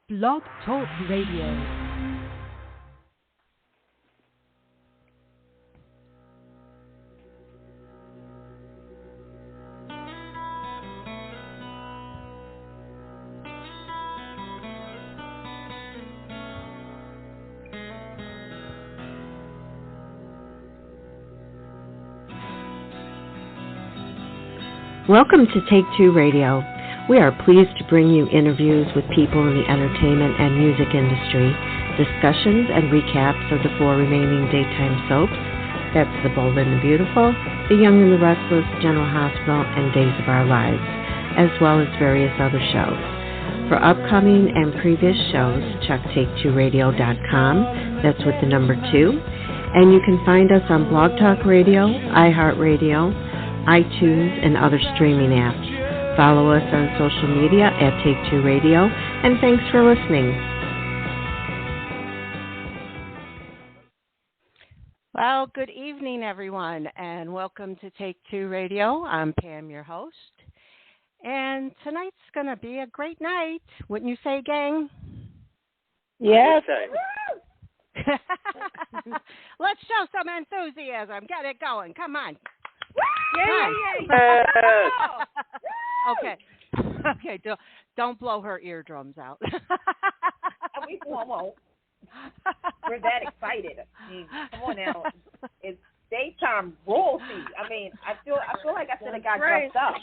Blog Talk Radio. Welcome to Take Two Radio. We are pleased to bring you interviews with people in the entertainment and music industry, discussions and recaps of the 4 remaining daytime soaps. That's The Bold and the Beautiful, The Young and the Restless, General Hospital, and Days of Our Lives, as well as various other shows. For upcoming and previous shows, check take2radio.com. That's with the number 2. And you can find us on Blog Talk Radio, iHeartRadio, iTunes, and other streaming apps. Follow us on social media at Take Two Radio, and thanks for listening. Well, good evening, everyone, and welcome to Take Two Radio. I'm Pam, your host, and tonight's going to be a great night. Wouldn't you say, gang? Yes. Let's show some enthusiasm. Get it going. Come on. Okay. Don't blow her eardrums out. We won't. We're that excited. I mean, come on now. It's daytime royalty. I mean, I feel like I should have got dressed up.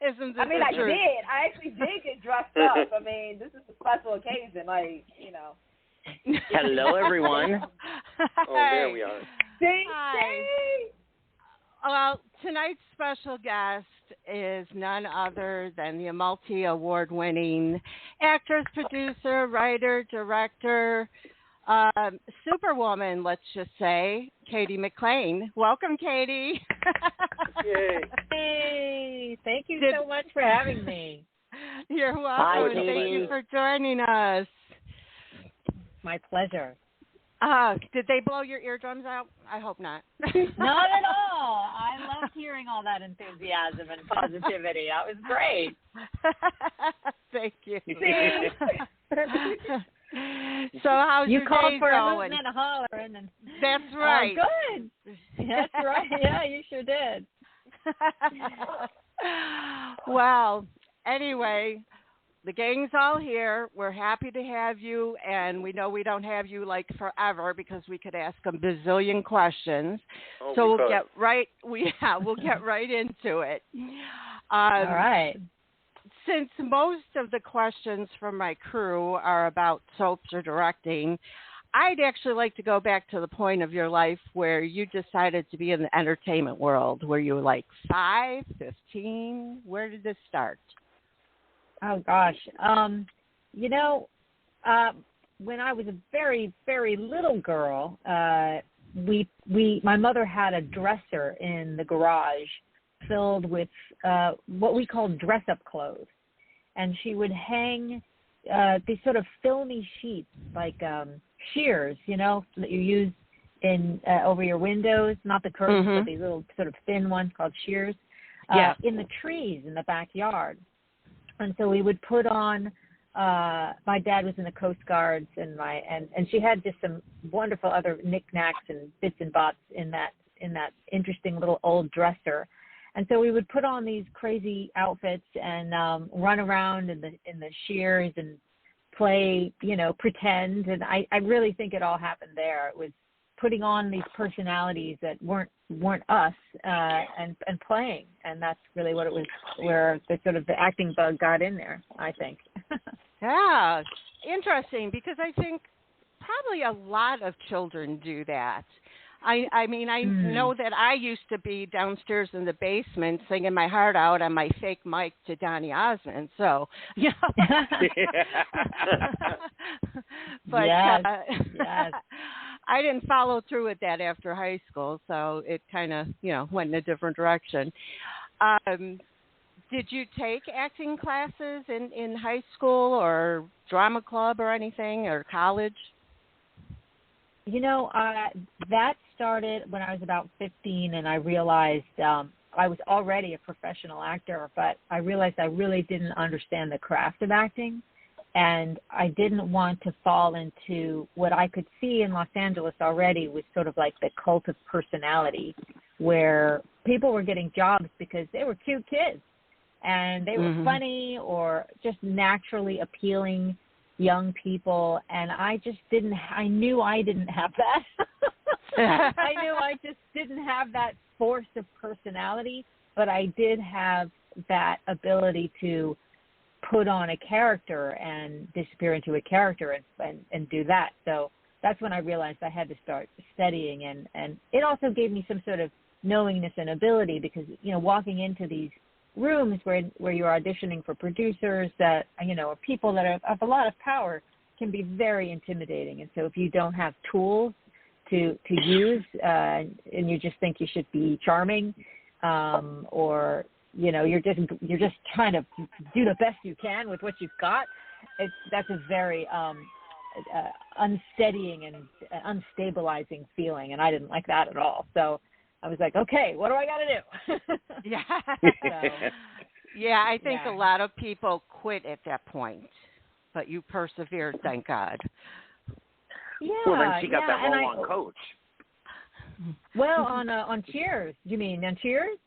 Isn't this I mean, I truth? did. I actually did get dressed up. I mean, this is a special occasion. Like, you know. Hello, everyone. Oh, there we are. Hi. Well, tonight's special guest is none other than the multi-award-winning actress, producer, writer, director, superwoman, let's just say, Cady Mcclain. Welcome, Cady. Yay. Hey, thank you so much for having me. You're welcome. Hi, and thank you for joining us. My pleasure. Did they blow your eardrums out? I hope not. Not at all. I loved hearing all that enthusiasm and positivity. That was great. Thank you. So how's your day going? You called for a hooting and a hollering. And, that's right. Good. That's right. Yeah, you sure did. Well, anyway, the gang's all here. We're happy to have you, and we know we don't have you like forever because we could ask a bazillion questions. Oh, so we'll get right into it. All right. Since most of the questions from my crew are about soaps or directing, I'd actually like to go back to the point of your life where you decided to be in the entertainment world. Were you like 5, 15? Where did this start? Oh, gosh. When I was a very, very little girl, my mother had a dresser in the garage filled with what we called dress-up clothes. And she would hang these sort of filmy sheets, like shears, that you use in over your windows, not the curtains, but these little sort of thin ones called shears, in the trees in the backyard. And so we would put on, my dad was in the Coast Guards, and she had just some wonderful other knickknacks and bits and bobs in that interesting little old dresser. And so we would put on these crazy outfits and run around in the shears and play, pretend. And I really think it all happened there. It was putting on these personalities that weren't us and playing, and that's really what it was, where the sort of the acting bug got in there, I think. Yeah, interesting, because I think probably a lot of children do that. I mean, I know that I used to be downstairs in the basement singing my heart out on my fake mic to Donny Osmond. So, but yes. I didn't follow through with that after high school, so it kind of, went in a different direction. Did you take acting classes in high school or drama club or anything, or college? That started when I was about 15, and I realized I was already a professional actor, but I realized I really didn't understand the craft of acting. And I didn't want to fall into what I could see in Los Angeles already was sort of like the cult of personality, where people were getting jobs because they were cute kids and they were funny or just naturally appealing young people. And I knew I didn't have that. I knew I just didn't have that force of personality, but I did have that ability to put on a character and disappear into a character and do that. So that's when I realized I had to start studying, and it also gave me some sort of knowingness and ability, because, you know, walking into these rooms where you're auditioning for producers that, you know, are people that have a lot of power can be very intimidating. And so if you don't have tools to use and you just think you should be charming, or you know, you're just trying to do the best you can with what you've got, that's a very unsteadying and unstabilizing feeling, and I didn't like that at all. So I was like, okay, what do I got to do? Yeah. So, yeah, I think a lot of people quit at that point, but you persevered, thank God. Yeah. Well, then she got that role on Coach. Well, on Cheers. You mean on Cheers?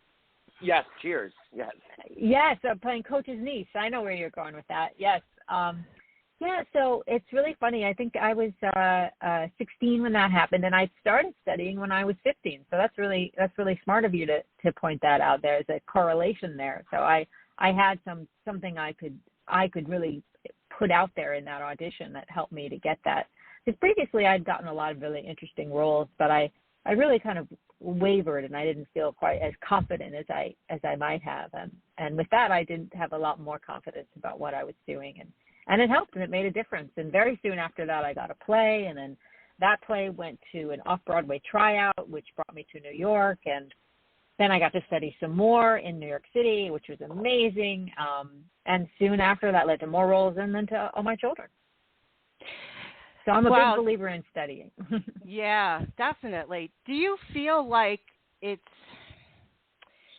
Yes, Cheers. Yes. Yes, playing Coach's niece. I know where you're going with that. Yes. Yeah, so it's really funny. I think I was 16 when that happened, and I started studying when I was 15. So that's really smart of you to point that out. There's a correlation there. So I had something I could really put out there in that audition that helped me to get that. Because previously I'd gotten a lot of really interesting roles, but I really kind of wavered, and I didn't feel quite as confident as I might have. And with that, I didn't have a lot more confidence about what I was doing, and it helped, and it made a difference. And very soon after that, I got a play, and then that play went to an off-Broadway tryout, which brought me to New York, and then I got to study some more in New York City, which was amazing. And soon after, that led to more roles and then to All My Children. So I'm a big believer in studying. Yeah, definitely. Do you feel like it's,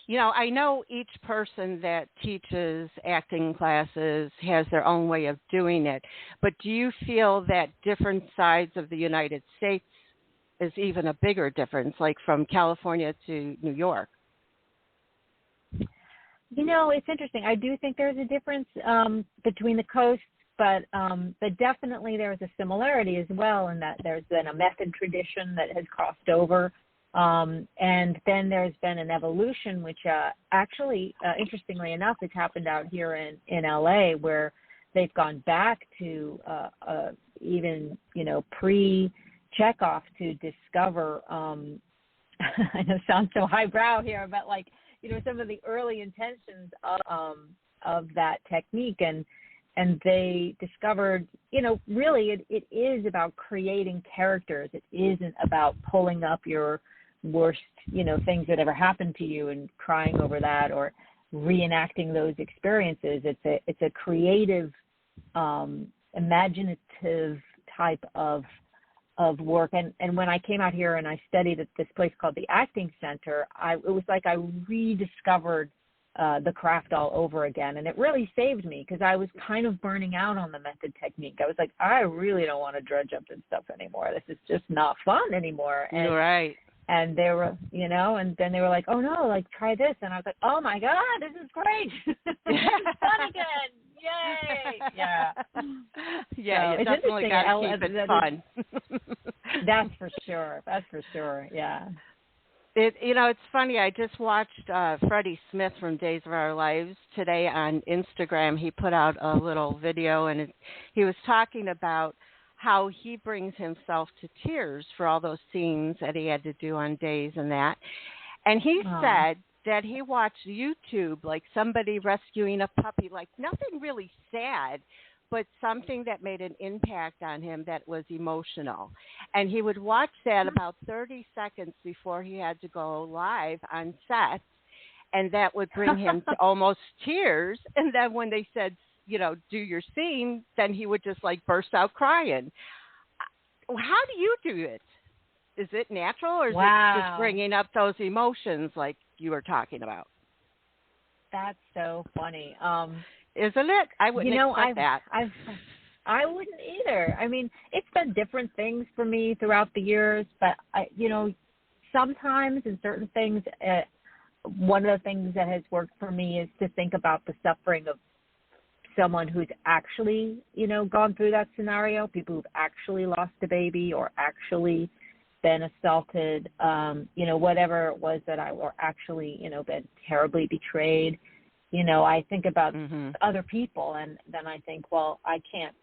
you know, I know each person that teaches acting classes has their own way of doing it, but do you feel that different sides of the United States is even a bigger difference, like from California to New York? You know, it's interesting. I do think there's a difference between the coasts, but definitely there's a similarity as well in that there's been a method tradition that has crossed over. And then there's been an evolution, which actually, interestingly enough, has happened out here in LA, where they've gone back to even, you know, pre-Chekhov to discover, I know it sounds so highbrow here, but like, you know, some of the early intentions of that technique. And they discovered, you know, really it is about creating characters. It isn't about pulling up your worst, you know, things that ever happened to you and crying over that or reenacting those experiences. It's a creative, imaginative type of work. And when I came out here and I studied at this place called the Acting Center, it was like I rediscovered the craft all over again. And it really saved me because I was kind of burning out on the method technique. I was like, I really don't want to drudge up this stuff anymore. This is just not fun anymore. And, you're right. And they were, you know, and then they were like, oh no, like try this. And I was like, oh my God, this is great. This is fun again. Yay. Yeah. Yeah, so you definitely got to keep it fun. That's for sure. That's for sure. Yeah. You know, it's funny. I just watched Freddie Smith from Days of Our Lives today on Instagram. He put out a little video, and he was talking about how he brings himself to tears for all those scenes that he had to do on Days and that. And he said that he watched YouTube, like somebody rescuing a puppy, like nothing really sad, but something that made an impact on him that was emotional. And he would watch that about 30 seconds before he had to go live on set, and that would bring him to almost tears. And then when they said, you know, do your scene, then he would just like burst out crying. How do you do it? Is it natural, or is it just bringing up those emotions, like, you were talking about. That's so funny. Isn't it? I wouldn't expect that. I wouldn't either. I mean, it's been different things for me throughout the years, but sometimes in certain things, one of the things that has worked for me is to think about the suffering of someone who's actually, gone through that scenario, people who've actually lost a baby or actually been assaulted, whatever it was or actually, been terribly betrayed. I think about other people, and then I think, well, I can't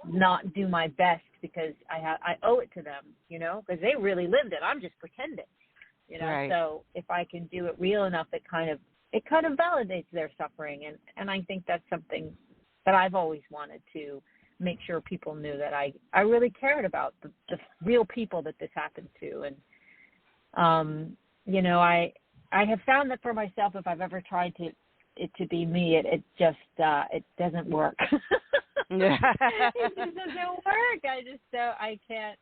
not do my best because I owe it to them, because they really lived it. I'm just pretending, Right. So if I can do it real enough, it kind of validates their suffering, and I think that's something that I've always wanted to make sure people knew, that I really cared about the real people that this happened to, and I have found that for myself, if I've ever tried it to be me, it just it doesn't work. It just doesn't work. I can't.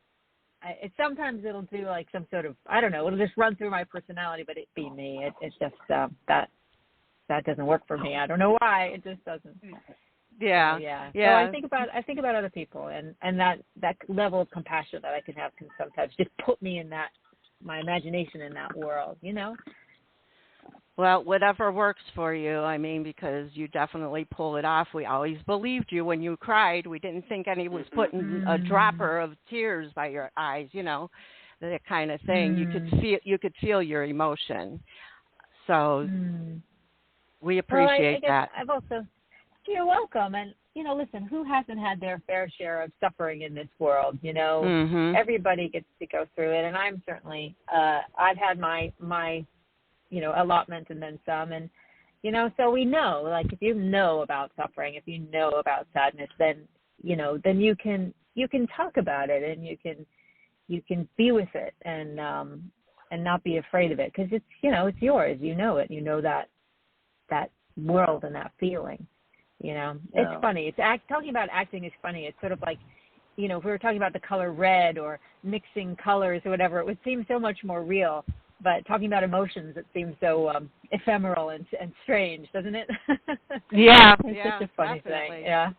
Sometimes it'll do like some sort of, I don't know, it'll just run through my personality, but it be me. It's just that doesn't work for me. I don't know why. It just doesn't. Yeah. So, yeah. So I think about other people, and that level of compassion that I can have can sometimes just put me in my imagination in that world, Well, whatever works for you, I mean, because you definitely pull it off. We always believed you when you cried. We didn't think anyone was putting a dropper of tears by your eyes, that kind of thing. You could feel your emotion. So we appreciate that. I've also, you're welcome. And, listen, who hasn't had their fair share of suffering in this world? Everybody gets to go through it. And I'm certainly, I've had my allotment and then some. And, so we know, like, if you know about suffering, if you know about sadness, then you can talk about it, and you can be with it and not be afraid of it. 'Cause it's, it's yours, it, that world and that feeling, It's funny. Talking about acting is funny. It's sort of like, if we were talking about the color red or mixing colors or whatever, it would seem so much more real. But talking about emotions, it seems so ephemeral and strange, doesn't it? Yeah. It's such a funny definitely. thing.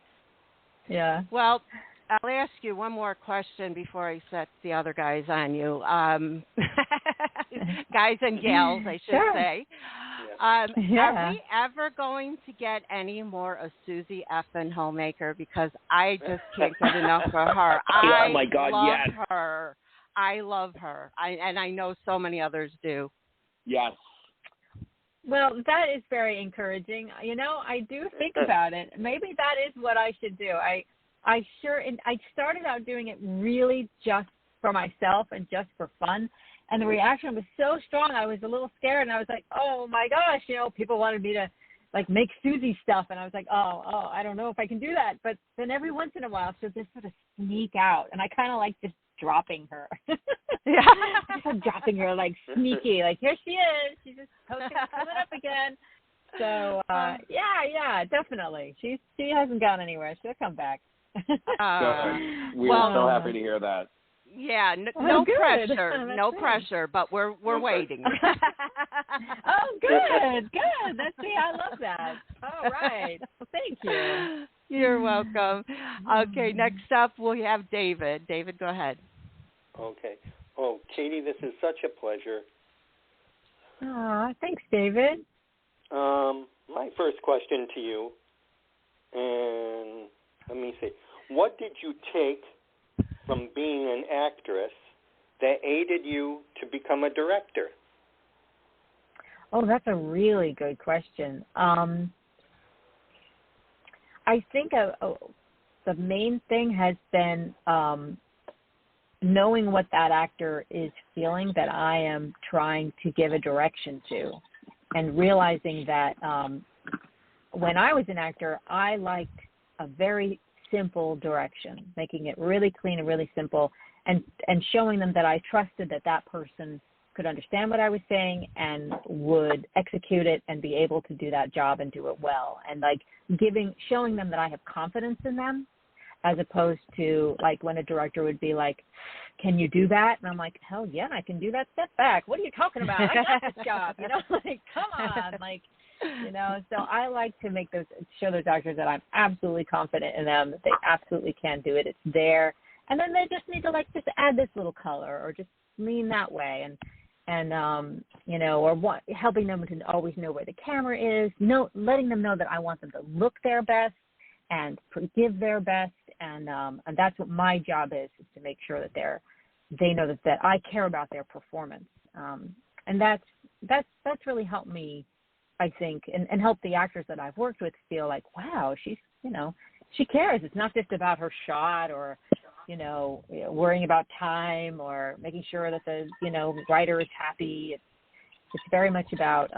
Yeah. Well, I'll ask you one more question before I set the other guys on you. Guys and gals, I should say. Are we ever going to get any more of Susie Effin Homemaker? Because I just can't get enough of her. Oh my God, love her. I love her. And I know so many others do. Yes. Well, that is very encouraging. I do think about it. Maybe that is what I should do. I started out doing it really just for myself and just for fun. And the reaction was so strong, I was a little scared. And I was like, oh, my gosh, people wanted me to, like, make Susie stuff. And I was like, oh, I don't know if I can do that. But then every once in a while, she'll just sort of sneak out. And I kind of like just dropping her. Just dropping her, like, sneaky. Like, here she is. She's just coming up again. So, yeah, definitely. She hasn't gone anywhere. She'll come back. We're so happy to hear that. Yeah, no pressure, no pressure, but we're waiting. Oh, good. I love that. All right. Well, thank you. You're welcome. Okay, next up we have David. David, go ahead. Okay. Oh, Cady, this is such a pleasure. Thanks, David. My first question to you, and let me see, what did you take from being an actress that aided you to become a director? Oh, that's a really good question. I think the main thing has been knowing what that actor is feeling that I am trying to give a direction to, and realizing that when I was an actor, I liked a very simple direction, making it really clean and really simple, and showing them that I trusted that person could understand what I was saying and would execute it and be able to do that job and do it well, and like showing them that I have confidence in them. as opposed to like when a director would be like, can you do that? And I'm like, hell yeah, I can do that. Step back. What are you talking about? I got this job. You know, like, come on. Like, you know, so I like to show those actors that I'm absolutely confident in them, that they absolutely can do it. It's there. And then they just need to like just add this little color or just lean that way. And you know, or helping them to always know where the camera is, letting them know that I want them to look their best and give their best. And that's what my job is to make sure that they know that I care about their performance. And that's really helped me, I think, and help the actors that I've worked with feel like, wow, she's, you know, she cares. It's not just about her shot or, you know, worrying about time or making sure that the, you know, writer is happy. It's very much about,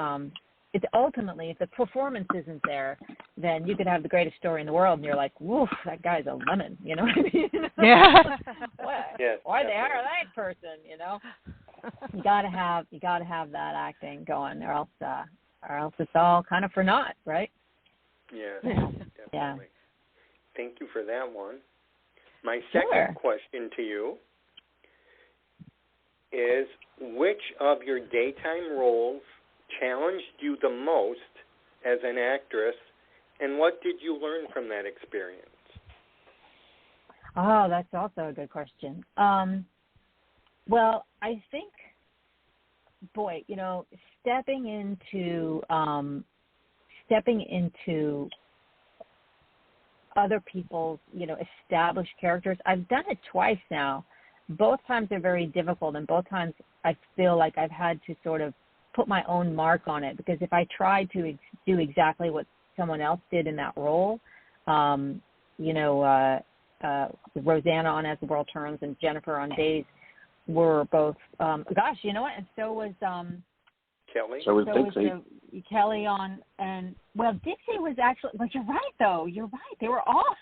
it's ultimately, if the performance isn't there, then you could have the greatest story in the world and you're like, woof, that guy's a lemon, you know what I mean? Yeah. Why they hire that person, you know? You gotta have that acting going, or else it's all kind of for naught, right? Yeah, definitely. Yeah. Thank you for that one. My second question to you is, which of your daytime roles challenged you the most as an actress, and what did you learn from that experience? Oh, that's also a good question. Well, I think, boy, you know, stepping into other people's, you know, established characters. I've done it twice now. Both times they're very difficult, and both times I feel like I've had to sort of put my own mark on it, because if I tried to do exactly what someone else did in that role, you know, Roseanna on As the World Turns and Jennifer on Days were both, gosh, you know what? And so was Kelly. So was Dixie. Kelly on, and well, Dixie was actually. But you're right, though. You're right. They were all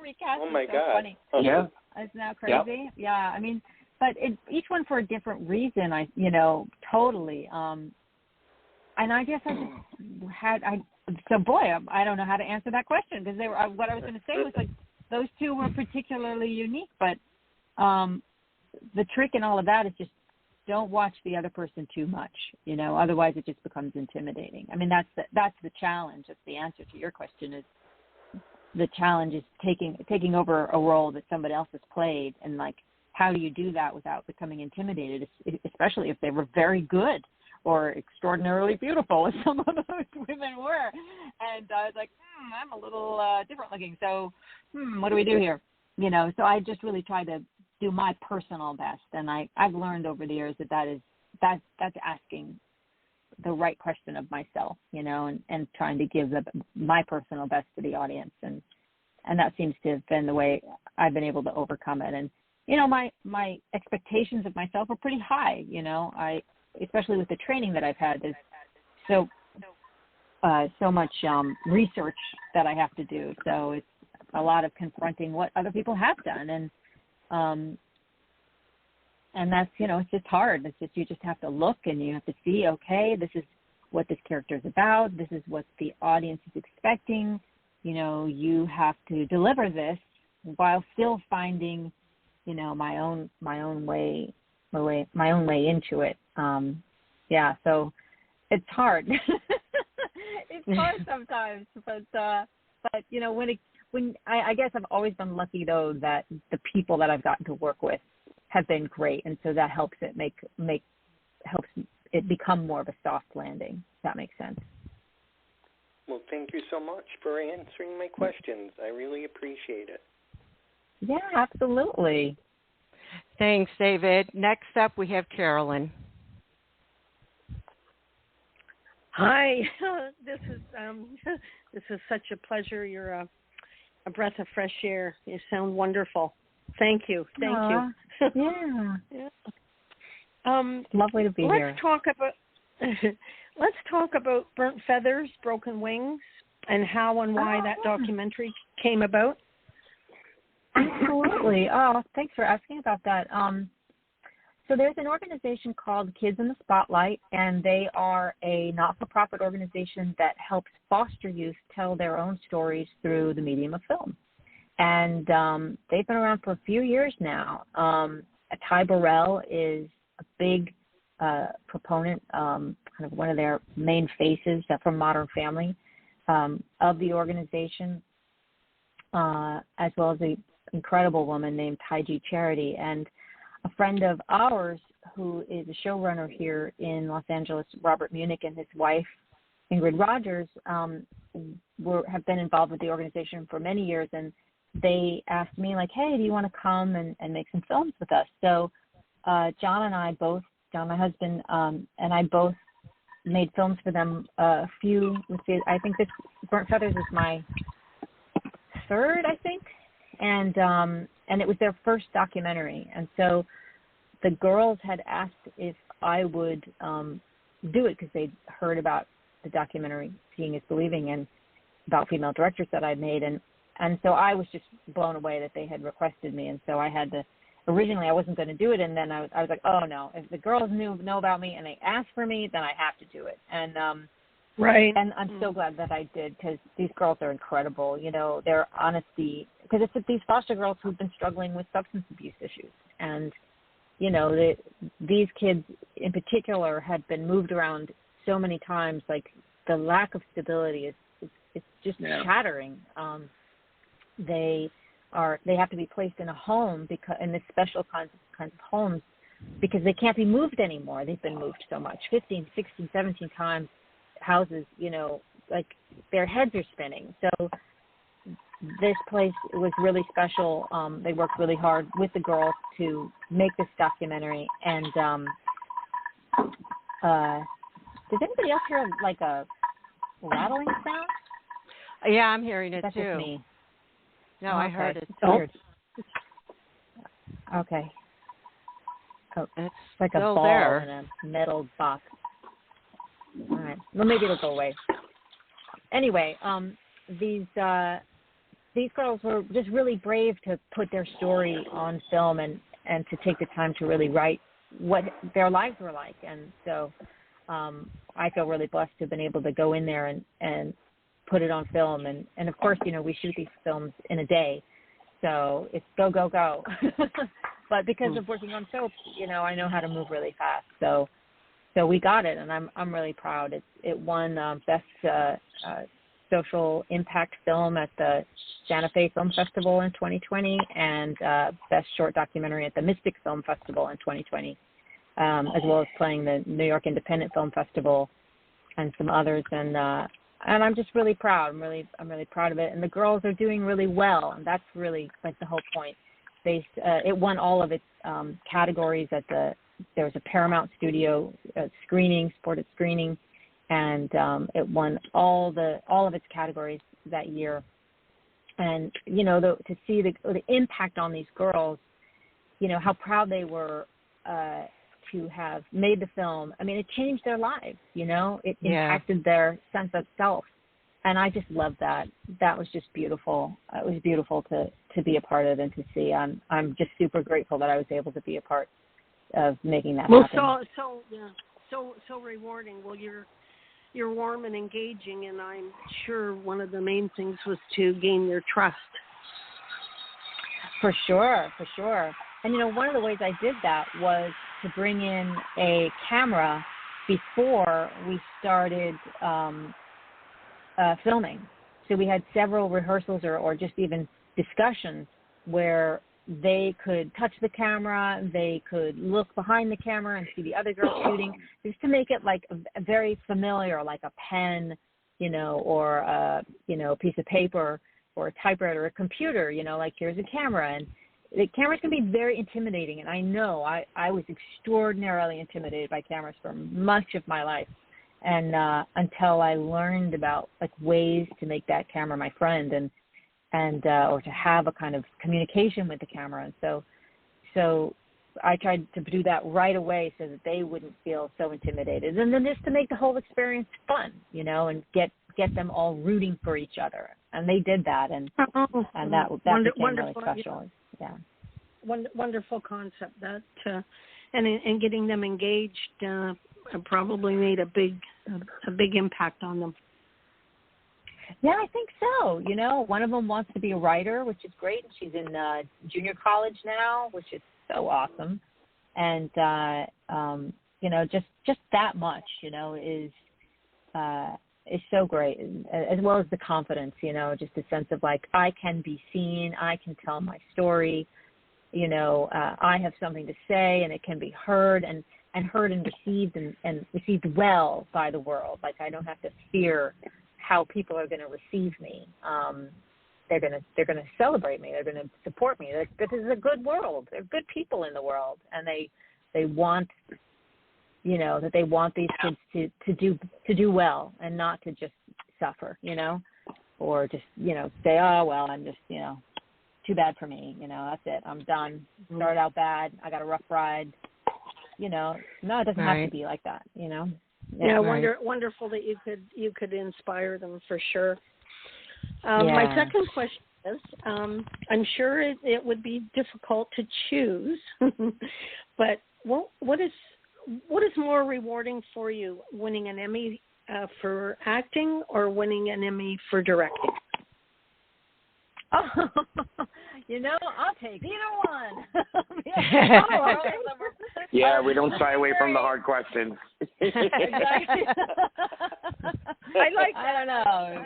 recast. Oh my so God! Funny. Yeah. Isn't that crazy? Yep. Yeah. I mean, but each one for a different reason. Totally. And I guess I just had So boy, I don't know how to answer that question, because they were. What I was going to say was like those two were particularly unique, but the trick in all of that is just don't watch the other person too much, you know, otherwise it just becomes intimidating. I mean, that's the challenge. That's the answer to your question. Is the challenge is taking over a role that somebody else has played, and like, how do you do that without becoming intimidated, especially if they were very good or extraordinarily beautiful, as some of those women were. And I was like, I'm a little different looking, so what do we do here? You know, so I just really try to do my personal best, and I've learned over the years that's asking the right question of myself, you know, and trying to give my personal best to the audience, and that seems to have been the way I've been able to overcome it. And you know, my expectations of myself are pretty high, you know, especially with the training that I've had, there's so much research that I have to do, so it's a lot of confronting what other people have done, and that's, you know, it's just hard. It's just, you just have to look and you have to see, okay, this is what this character is about. This is what the audience is expecting. You know, you have to deliver this while still finding, you know, my own way into it. Yeah. So it's hard. It's hard sometimes, but you know, when I guess I've always been lucky, though, that the people that I've gotten to work with have been great, and so that helps it helps it become more of a soft landing. If that makes sense. Well, thank you so much for answering my questions. I really appreciate it. Yeah, absolutely. Thanks, David. Next up, we have Carolyn. Hi, this is such a pleasure. You're a breath of fresh air. You sound wonderful. Thank you. Aww. You. Yeah. Lovely to be here. Let's talk about Burnt Feathers, Broken Wings, and how and why that documentary came about. Absolutely. Oh, thanks for asking about that. So there's an organization called Kids in the Spotlight, and they are a not-for-profit organization that helps foster youth tell their own stories through the medium of film. and they've been around for a few years now. Ty Burrell is a big proponent, kind of one of their main faces from Modern Family of the organization, as well as an incredible woman named Taiji Charity. And a friend of ours who is a showrunner here in Los Angeles, Robert Munich, and his wife, Ingrid Rogers, have been involved with the organization for many years, and they asked me, like, hey, do you want to come and make some films with us? So John, my husband, and I both made films for them. I think this Burnt Feathers is my third, I think, and it was their first documentary. And so the girls had asked if I would do it because they'd heard about the documentary Seeing is Believing and about female directors that I'd made, and so I was just blown away that they had requested me. And so I had to. Originally, I wasn't going to do it, and then I was like, oh no! If the girls know about me and they ask for me, then I have to do it. And right. And I'm so glad that I did, because these girls are incredible. You know, their honesty, because it's these foster girls who've been struggling with substance abuse issues, and you know, these kids in particular had been moved around so many times. Like the lack of stability is just shattering. They have to be placed in a home because in this special kinds of homes because they can't be moved anymore. They've been moved so much, 15, 16, 17 times, houses, you know, like their heads are spinning. So this place was really special. They worked really hard with the girls to make this documentary. And does anybody else hear like a rattling sound? Yeah, I'm hearing it That's too. Just me. No, okay. I heard it. Weird. Okay. Oh, it's like a ball there. in a metal box. All right. Well, maybe it'll go away. Anyway, these girls were just really brave to put their story on film and to take the time to really write what their lives were like. And so I feel really blessed to have been able to go in there and put it on film. And of course, you know, we shoot these films in a day. So it's go, go, go. But because of working on soap, you know, I know how to move really fast. So we got it, and I'm really proud. It won Best Social Impact Film at the Santa Fe Film Festival in 2020 and Best Short Documentary at the Mystic Film Festival in 2020, as well as playing the New York Independent Film Festival and some others. And I'm just really proud. I'm really proud of it. And the girls are doing really well, and that's really like the whole point. It won all of its categories at there was a Paramount Studio screening, supported screening, and it won all of its categories that year. And you know, to see the impact on these girls, you know, how proud they were to have made the film. I mean, it changed their lives. You know, it impacted their sense of self, and I just loved that. That was just beautiful. It was beautiful to be a part of and to see. I'm just super grateful that I was able to be a part of making that happen. So rewarding. Well, you're warm and engaging, and I'm sure one of the main things was to gain your trust. For sure. And you know, one of the ways I did that was to bring in a camera before we started filming. So we had several rehearsals or just even discussions where they could touch the camera, they could look behind the camera and see the other girls shooting, just to make it like a very familiar, like a pen, you know, or a piece of paper or a typewriter or a computer, you know, like here's a camera. And the cameras can be very intimidating, and I know I was extraordinarily intimidated by cameras for much of my life, and until I learned about like ways to make that camera my friend and or to have a kind of communication with the camera. And so I tried to do that right away so that they wouldn't feel so intimidated. And then just to make the whole experience fun, you know, and get them all rooting for each other. And they did that, and that became really special. Yeah. Wonderful concept that, and getting them engaged probably made a big impact on them. Yeah, I think so. You know, one of them wants to be a writer, which is great. She's in junior college now, which is so awesome. And you know, just that much, you know, is so great, as well as the confidence, you know, just a sense of like, I can be seen, I can tell my story, you know, I have something to say, and it can be heard and heard and received well by the world. Like, I don't have to fear how people are going to receive me. They're going to celebrate me. They're going to support me. This is a good world. There are good people in the world, and they want, you know, that they want these kids to do well and not to just suffer, you know, or just, you know, say, oh well, I'm just, you know, too bad for me, you know, that's it, I'm done. Started out bad. I got a rough ride. You know, no, it doesn't have to be like that, you know. Yeah, wonderful that you could inspire them for sure. My second question is, I'm sure it would be difficult to choose, but what is more rewarding for you, winning an Emmy for acting or winning an Emmy for directing? Oh, you know, I'll take either one. Yeah, we don't shy away from the hard questions. I don't know.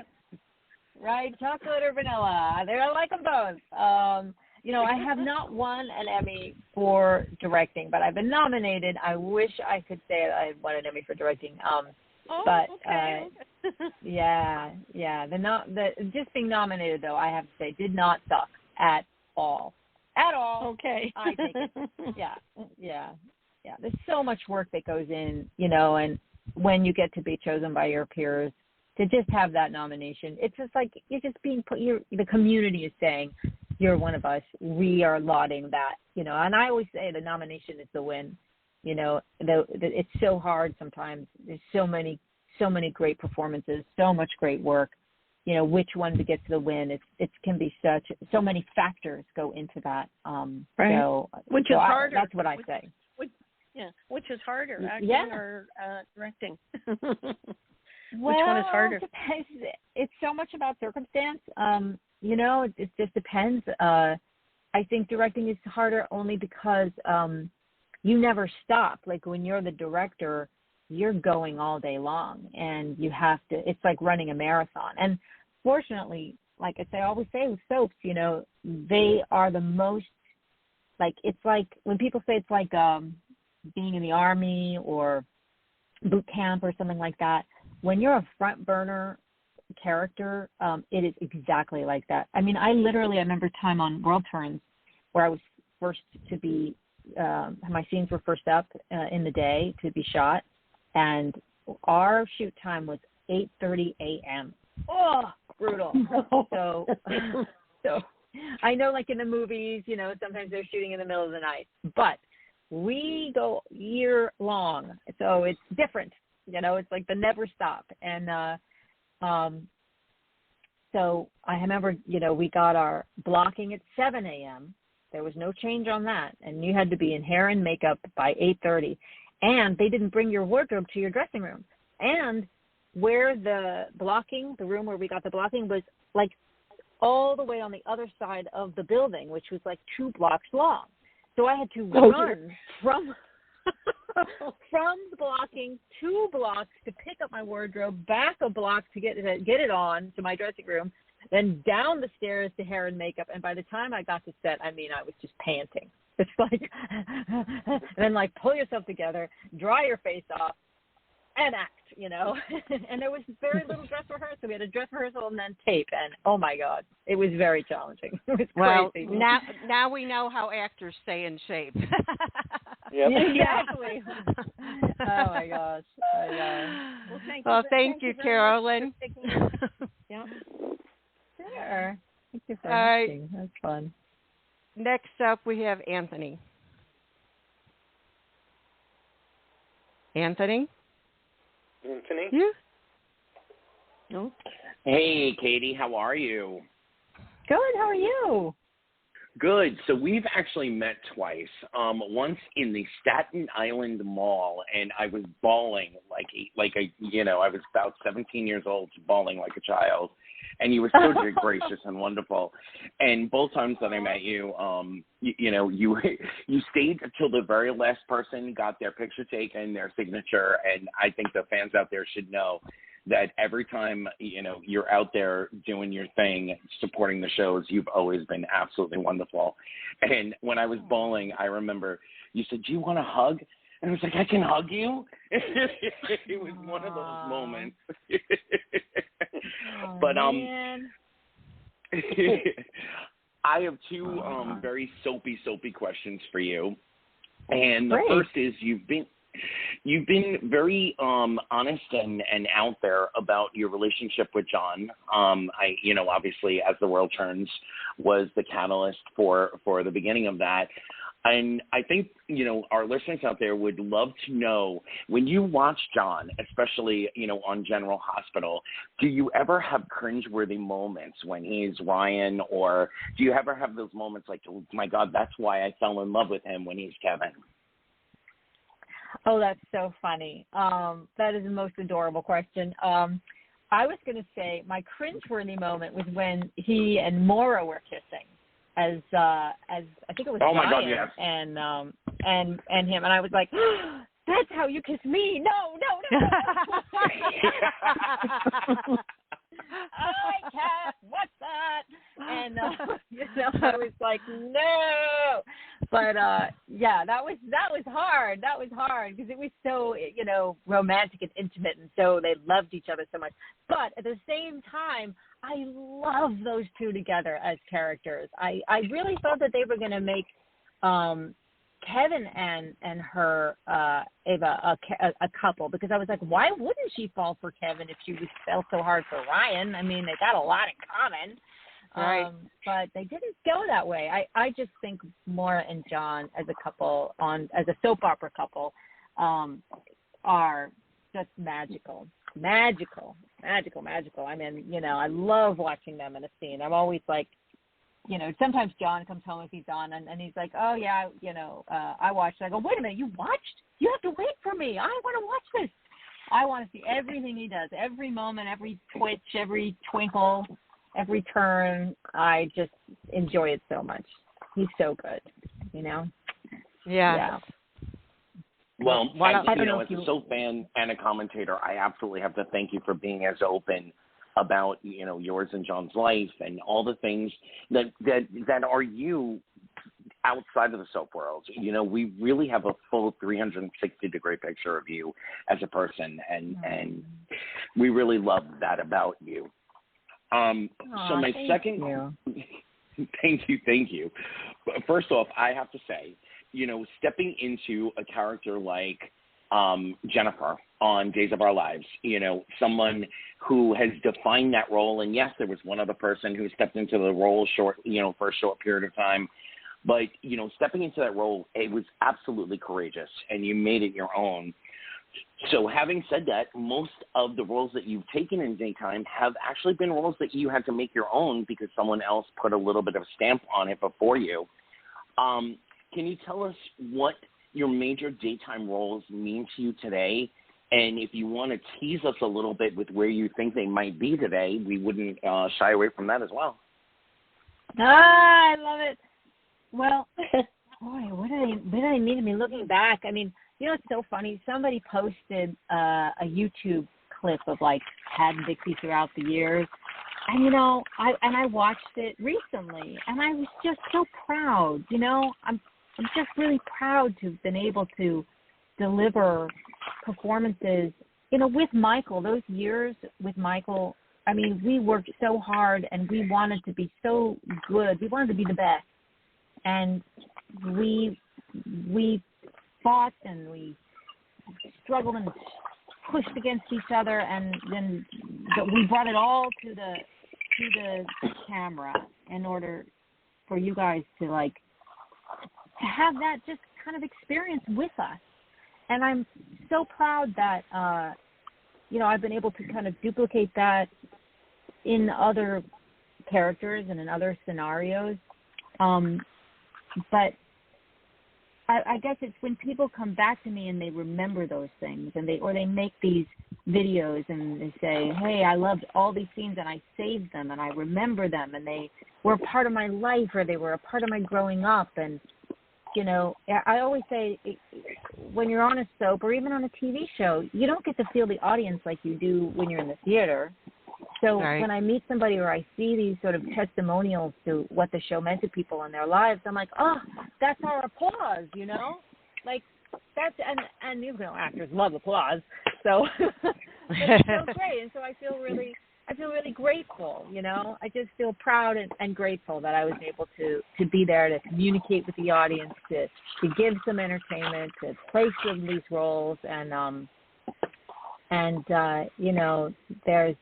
Right, chocolate or vanilla? I like them both. You know, I have not won an Emmy for directing, but I've been nominated. I wish I could say that I had won an Emmy for directing. But okay. Yeah. The just being nominated, though, I have to say, did not suck at all. At all. Okay. I think it. Yeah. There's so much work that goes in, you know, and when you get to be chosen by your peers, to just have that nomination, it's just like you're just being put. The community is saying, you're one of us. We are lauding that, you know. And I always say the nomination is the win. You know, it's so hard sometimes. There's so many great performances, so much great work. You know, which one to get to the win? It can be so many factors go into that. Right. So, which is harder. That's what I say. Which is harder, acting or directing? Which one is harder? It depends. It's so much about circumstance. You know, it just depends. I think directing is harder only because you never stop. Like when you're the director, you're going all day long, and you have to. It's like running a marathon. And fortunately, like I always say with soaps, you know, they are the most. Like it's like when people say it's like being in the Army or boot camp or something like that. When you're a front burner character, it is exactly like that. I mean, I remember time on World Turns where I was first to be, my scenes were first up in the day to be shot, and our shoot time was 8:30 a.m. Oh, brutal. So I know, like in the movies, you know, sometimes they're shooting in the middle of the night, but we go year long, so it's different. You know, it's like the never stop. And so I remember, you know, we got our blocking at 7 a.m. There was no change on that. And you had to be in hair and makeup by 8:30. And they didn't bring your wardrobe to your dressing room. And where the room where we got the blocking was like all the way on the other side of the building, which was like 2 blocks long. So I had to run from the blocking 2 blocks to pick up my wardrobe, back a block to get it on to my dressing room, then down the stairs to hair and makeup. And by the time I got to set, I mean, I was just panting. It's like, and then like pull yourself together, dry your face off, and act, you know. And there was very little dress rehearsal. We had a dress rehearsal and then tape, and oh my God, it was very challenging. It was crazy. Now we know how actors stay in shape. Yep. Exactly. Oh my gosh. Well, thank you, Carolyn. Yeah. Sure. Thank you for All asking. right. That's fun. Next up, we have Anthony. Anthony? Yeah. No. Hey, Cady, how are you? Good. How are you? Good. So we've actually met twice. Once in the Staten Island Mall, and I was bawling I was about 17 years old, bawling like a child. and you were so gracious and wonderful. And both times that I met you, you stayed until the very last person got their picture taken, their signature, and I think the fans out there should know that every time, you're out there doing your thing, supporting the shows, you've always been absolutely wonderful. And when I was bowling, I remember you said, "Do you want a hug?" And I was like, "I can hug you?" It was one of those moments. But I have two very soapy questions for you. And the first is you've been very honest and out there about your relationship with John. Obviously, As the World Turns was the catalyst for the beginning of that. And I think, our listeners out there would love to know, when you watch John, especially, on General Hospital, do you ever have cringeworthy moments when he's Ryan, or do you ever have those moments like, oh, my God, that's why I fell in love with him when he's Kevin? Oh, that's so funny. That is the most adorable question. I was going to say my cringeworthy moment was when he and Maura were kissing, as I think it was Ryan, my God, yes. and him, and I was like, oh, that's how you kiss me? No. I can't. What's that? And I was like, no. But that was hard. That was hard because it was so romantic and intimate, and so they loved each other so much. But at the same time, I love those two together as characters. I really thought that they were going to make Kevin and her Ava a couple, because I was like, why wouldn't she fall for Kevin if she fell so hard for Ryan? I mean, they got a lot in common. Right. But they didn't go that way. I just think Maura and John as a couple, as a soap opera couple, are just magical. I mean, I love watching them in a scene. I'm always like, sometimes John comes home if he's on, and he's like, oh, yeah, I watched. I go, wait a minute, you watched? You have to wait for me. I want to watch this. I want to see everything he does, every moment, every twitch, every twinkle, every turn. I just enjoy it so much. He's so good, Yeah. Well, as a soap fan and a commentator, I absolutely have to thank you for being as open about, yours and John's life and all the things that are you outside of the soap world. We really have a full 360-degree picture of you as a person, and we really love that about you. So my second, thank you. First off, I have to say, stepping into a character like Jennifer on Days of Our Lives, someone who has defined that role. And yes, there was one other person who stepped into the role for a short period of time. But, stepping into that role, it was absolutely courageous, and you made it your own. So having said that, most of the roles that you've taken in daytime have actually been roles that you had to make your own because someone else put a little bit of a stamp on it before you. Can you tell us what your major daytime roles mean to you today? And if you want to tease us a little bit with where you think they might be today, we wouldn't shy away from that as well. I love it. Well, boy, what do they mean to me looking back? I mean, it's so funny. Somebody posted a YouTube clip of Tad and Dixie throughout the years. And, I watched it recently, and I was just so proud. I'm just really proud to have been able to deliver performances, with Michael. Those years with Michael, I mean, we worked so hard, and we wanted to be so good. We wanted to be the best. And we fought, and we struggled and pushed against each other, and then we brought it all to the camera in order for you guys to have that just kind of experience with us. And I'm so proud that I've been able to kind of duplicate that in other characters and in other scenarios. But I guess it's when people come back to me and they remember those things, and they make these videos and they say, hey, I loved all these scenes and I saved them and I remember them and they were a part of my life or they were a part of my growing up. And, you know, I always say when you're on a soap or even on a TV show, you don't get to feel the audience like you do when you're in the theater. So when I meet somebody or I see these sort of testimonials to what the show meant to people in their lives, I'm like, oh, that's our applause, you know? Like, that's, and you know, actors love applause, so it's so great. And so I feel really grateful, you know? I just feel proud and grateful that I was able to be there to communicate with the audience, to give some entertainment, to play some of these roles, and you know, there's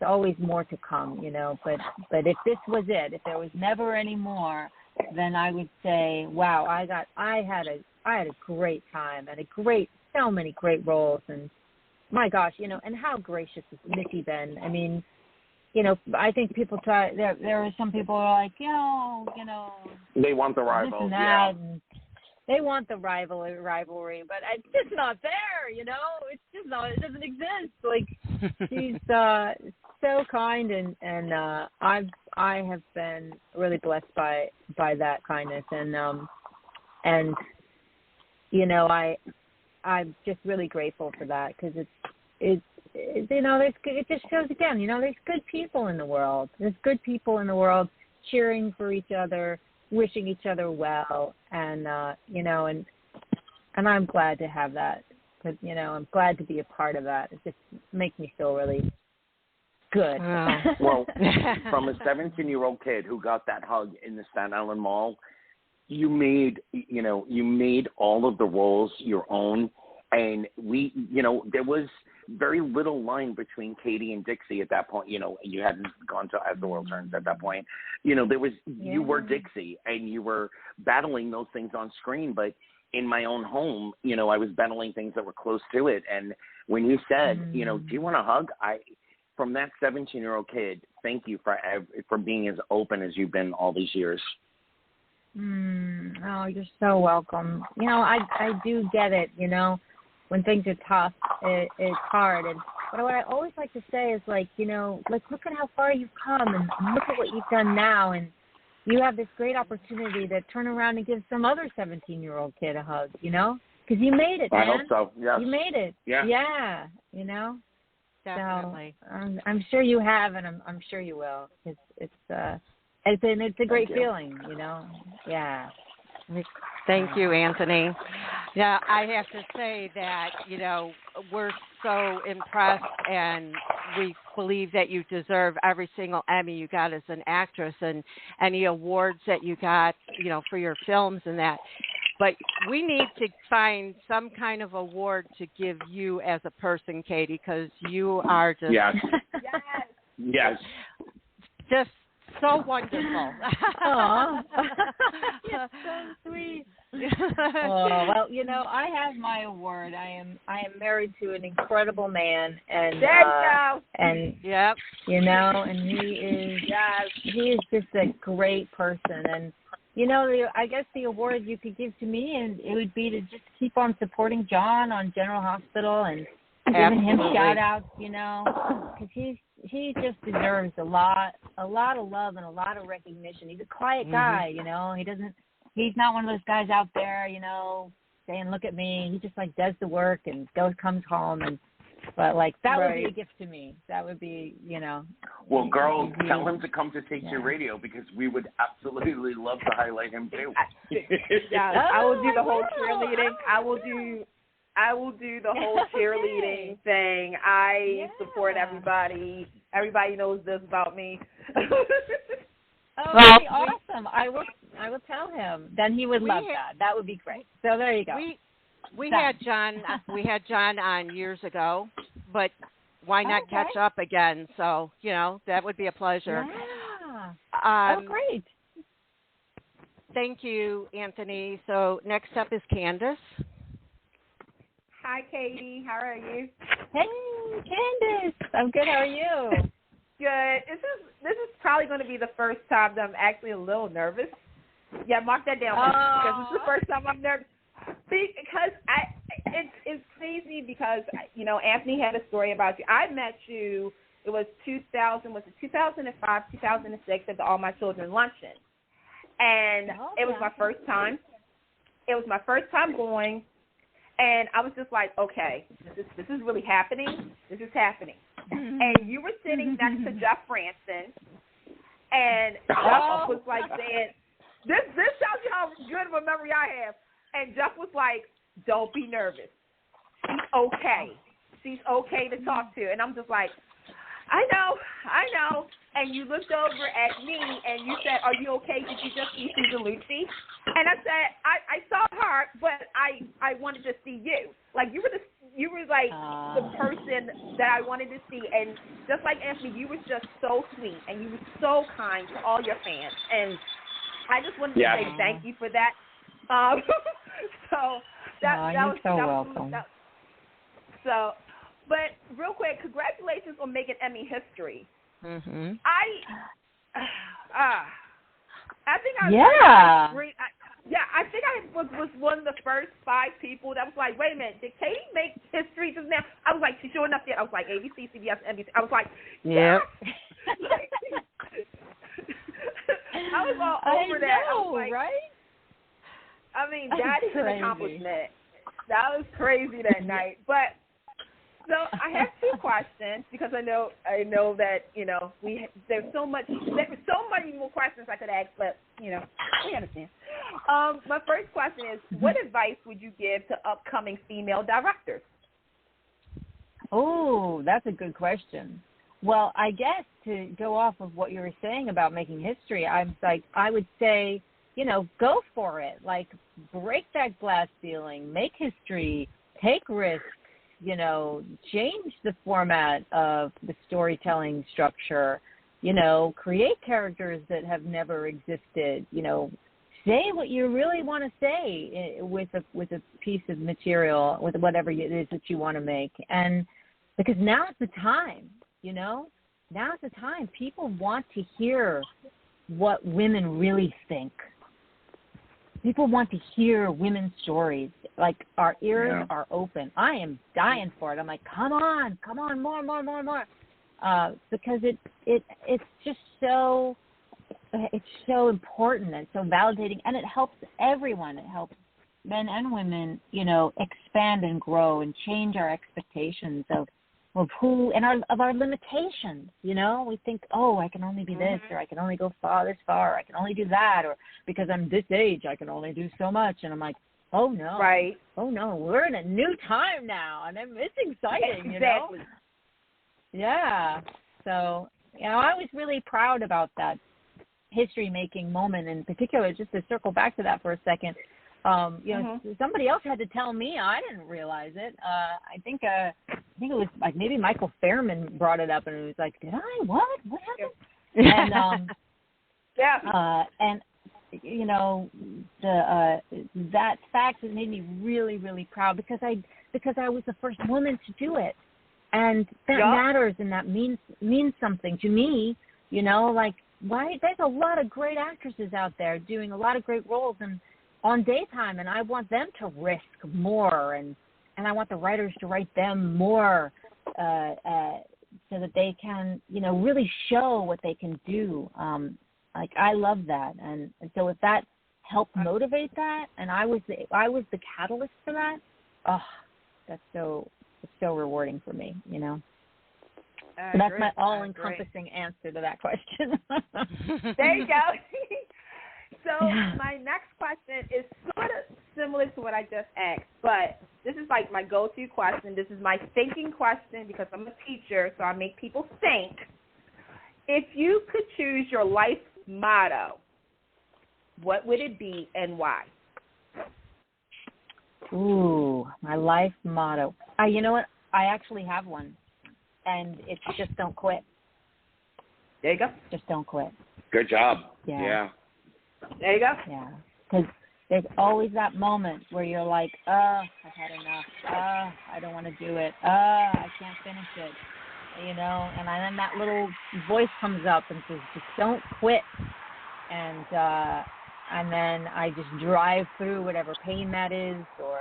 always more to come, you know. But if this was it, if there was never any more, then I would say, wow, I had a great time and so many great roles, and my gosh, you know, and how gracious has Missy been? I mean, you know, I think people try. There are some people who are like, you know, they want the rivals, yeah. They want the rivalry, but it's just not there, you know? It's just not, it doesn't exist. Like, she's so kind, and I have been really blessed by that kindness, and you know, I'm just really grateful for that, because it's you know, it just shows again, you know, there's good people in the world. There's good people in the world cheering for each other, wishing each other well, and you know, and I'm glad to have that. But you know, I'm glad to be a part of that. It just makes me feel really good. Well, from a 17-year-old kid who got that hug in the Staten Island Mall, you made all of the roles your own, and there was very little line between Cady and Dixie at that point. You know, you hadn't gone to As the World Turns at that point. You know, you were Dixie, and you were battling those things on screen. But in my own home, you know, I was battling things that were close to it. And when you said, you know, do you want a hug? From that 17-year-old kid, thank you for being as open as you've been all these years. Oh, you're so welcome. You know, I do get it, you know. When things are tough, it's hard. But what I always like to say is, like, you know, like, look at how far you've come and look at what you've done now. And you have this great opportunity to turn around and give some other 17-year-old kid a hug, you know, because you made it, man. I hope so, yes. You made it. Yeah, you know. Definitely. So I'm sure you have, and I'm sure you will. It's a great feeling, you know. Yeah. Thank you, Anthony. Yeah, I have to say that, you know, we're so impressed, and we believe that you deserve every single Emmy you got as an actress and any awards that you got, you know, for your films and that. But we need to find some kind of award to give you as a person, Cady, because you are just... Yes. Just so wonderful. Aw. You're so sweet. Oh, well, you know, I have my award. I am married to an incredible man, and yep, you know, and he is just a great person. And you know, I guess the award you could give to me, and it would be to just keep on supporting John on General Hospital and giving him shout outs, you know, because he just deserves a lot of love and a lot of recognition. He's a quiet guy, you know. He's not one of those guys out there, you know, saying, look at me. He just, like, does the work and comes home. But, like, that would be a gift to me. That would be, you know. Well, girls, tell him to come to Take Two Radio, because we would absolutely love to highlight him, too. I will do the whole cheerleading. I will do the whole cheerleading thing. I support everybody. Everybody knows this about me. Oh, that'd be awesome. I will tell him. Then he would love that. That would be great. So there you go. We had John on years ago, but why not catch up again? So, you know, that would be a pleasure. Yeah. Great. Thank you, Anthony. So next up is Candace. Hi, Cady. How are you? Hey, Candace. I'm good. How are you? Good. This is probably going to be the first time that I'm actually a little nervous Yeah, mark that down because this is the first time I'm nervous. Because it's crazy because, you know, Anthony had a story about you. I met you, it was 2005, 2006 at the All My Children Luncheon. And it was my first time. It was my first time going. And I was just like, okay, this is really happening. This is happening. And you were sitting next to Jeff Franson. And Jeff was like saying, this tells you how good of a memory I have. And Jeff was like, don't be nervous. She's okay. She's okay to talk to. And I'm just like, I know. And you looked over at me and you said, are you okay? Did you just see Susan Lucci? And I said, I saw her, but I wanted to see you. Like you were like the person that I wanted to see. And just like Anthony, you were just so sweet and you were so kind to all your fans. And I just wanted to say thank you for that. So that was welcome. But real quick, congratulations on making Emmy history. Mm-hmm. I think I was one of the first 5 people that was like, wait a minute, did Cady make history just now? I was like, she's sure enough, I was like, ABC, CBS, NBC. I was like, yeah. I was all over that. I was like, right? I mean, that is an accomplishment. That was crazy that night. But so I have 2 questions because I know that, you know, there were so many more questions I could ask, but, you know, we understand. My first question is, what advice would you give to upcoming female directors? Oh, that's a good question. Well, I guess to go off of what you were saying about making history, I would say, you know, go for it. Like, break that glass ceiling, make history, take risks, you know, change the format of the storytelling structure, you know, create characters that have never existed, you know, say what you really want to say with a piece of material, with whatever it is that you want to make. And because now's the time, you know, now's the time. People want to hear what women really think. People want to hear women's stories. Like, our ears are open. I am dying for it. I'm like, come on, more. Because it's just so important and so validating, and it helps everyone. It helps men and women, you know, expand and grow and change our expectations of who and of our limitations. You know, we think, oh, I can only be this, or I can only go this far, I can only do that, or because I'm this age, I can only do so much. And I'm like, oh no, right? Oh no, we're in a new time now, and it's exciting. Exactly. You know? Yeah. So, you know, I was really proud about that history-making moment in particular. Just to circle back to that for a second, you know, somebody else had to tell me. I didn't realize it. I think it was like maybe Michael Fairman brought it up, and it was like, did I? What happened? And and you know, that fact has made me really, really proud because I was the first woman to do it. And that matters, and that means something to me, you know, like, why? There's a lot of great actresses out there doing a lot of great roles and on daytime, and I want them to risk more, and I want the writers to write them more so that they can, you know, really show what they can do. Like, I love that, and so if that helped motivate that, and I was the catalyst for that, that's so rewarding for me, you know. So that's my all-encompassing answer to that question. There you go. So my next question is sort of similar to what I just asked, but this is like my go-to question. This is my thinking question because I'm a teacher, so I make people think. If you could choose your life motto, what would it be and why? Ooh, my life motto. You know what? I actually have one, and it's just don't quit. There you go. Just don't quit. Good job. Yeah. There you go. Yeah, because there's always that moment where you're like, I've had enough. I don't want to do it. I can't finish it. You know, and then that little voice comes up and says, just don't quit. And and then I just drive through whatever pain that is, or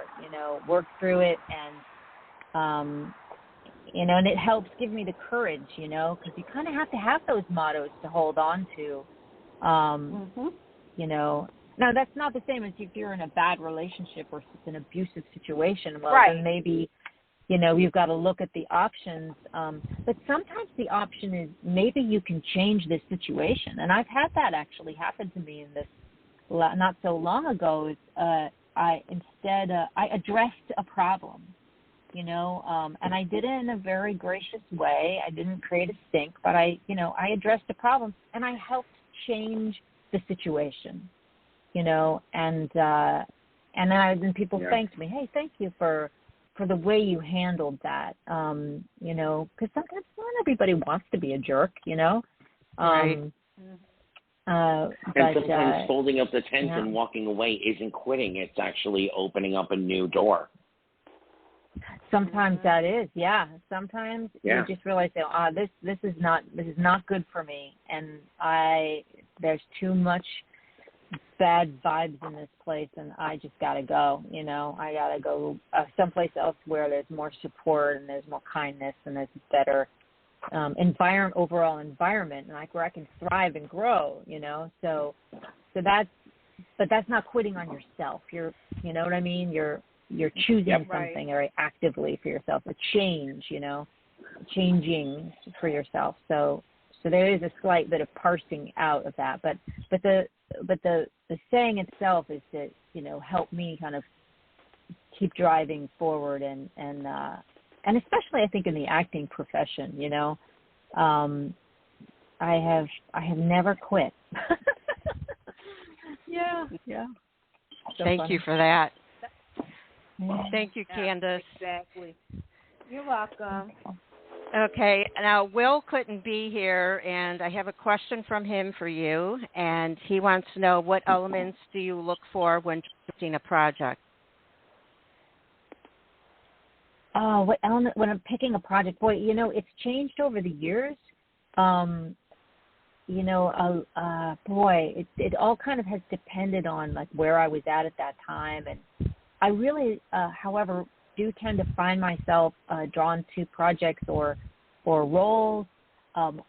work through it, and and it helps give me the courage, because you kind of have to have those mottos to hold on to. Now that's not the same as if you're in a bad relationship or it's an abusive situation. Well, then maybe, you've got to look at the options. But sometimes the option is maybe you can change this situation. And I've had that actually happen to me in this not so long ago. I addressed a problem, and I did it in a very gracious way. I didn't create a stink, but I addressed the problem, and I helped change the situation, and then people thanked me. Hey, thank you for the way you handled that, because sometimes not everybody wants to be a jerk, and sometimes folding up the tent and walking away isn't quitting. It's actually opening up a new door. Sometimes that is, Sometimes you just realize, this is not good for me, and there's too much bad vibes in this place, and I just gotta go. I gotta go someplace else where there's more support and there's more kindness and there's a better overall environment, and where I can thrive and grow. So that's not quitting on yourself. You know what I mean? You're choosing something very actively for yourself, a change, changing for yourself. So there is a slight bit of parsing out of that, but the saying itself is to help me kind of keep driving forward, and especially I think in the acting profession, I have never quit. Yeah. So Thank you for that. Thank you, Candace. Exactly. You're welcome. Okay, now Will couldn't be here, and I have a question from him for you, and he wants to know, what elements do you look for when directing a project? Oh, what element when I'm picking a project? Boy, it's changed over the years. It all kind of has depended on where I was at that time, and I really, however, do tend to find myself drawn to projects or roles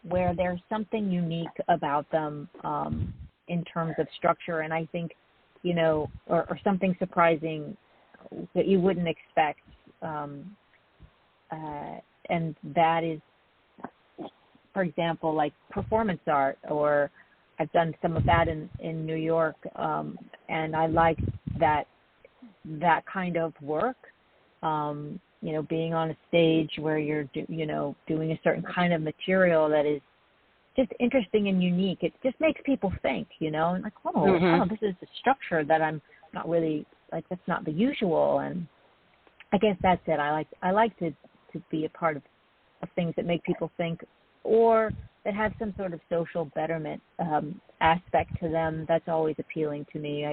where there's something unique about them in terms of structure, and I think, or something surprising that you wouldn't expect, and that is, for example, like performance art, or I've done some of that in New York, and I like that kind of work. Being on a stage where you're, doing a certain kind of material that is just interesting and unique. It just makes people think, and this is a structure that I'm not really, that's not the usual. And I guess that's it. I like to be a part of things that make people think, or that have some sort of social betterment aspect to them. That's always appealing to me.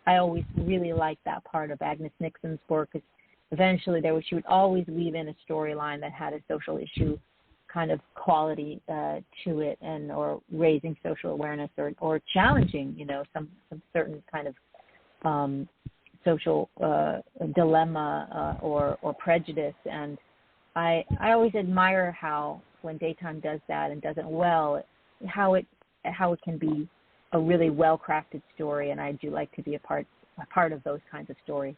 I always really liked that part of Agnes Nixon's work. Eventually, she would always weave in a storyline that had a social issue kind of quality to it, or raising social awareness, or challenging, some certain kind of social dilemma or prejudice. And I always admire how, when daytime does that and does it well, how it can be a really well-crafted story. And I do like to be a part of those kinds of stories.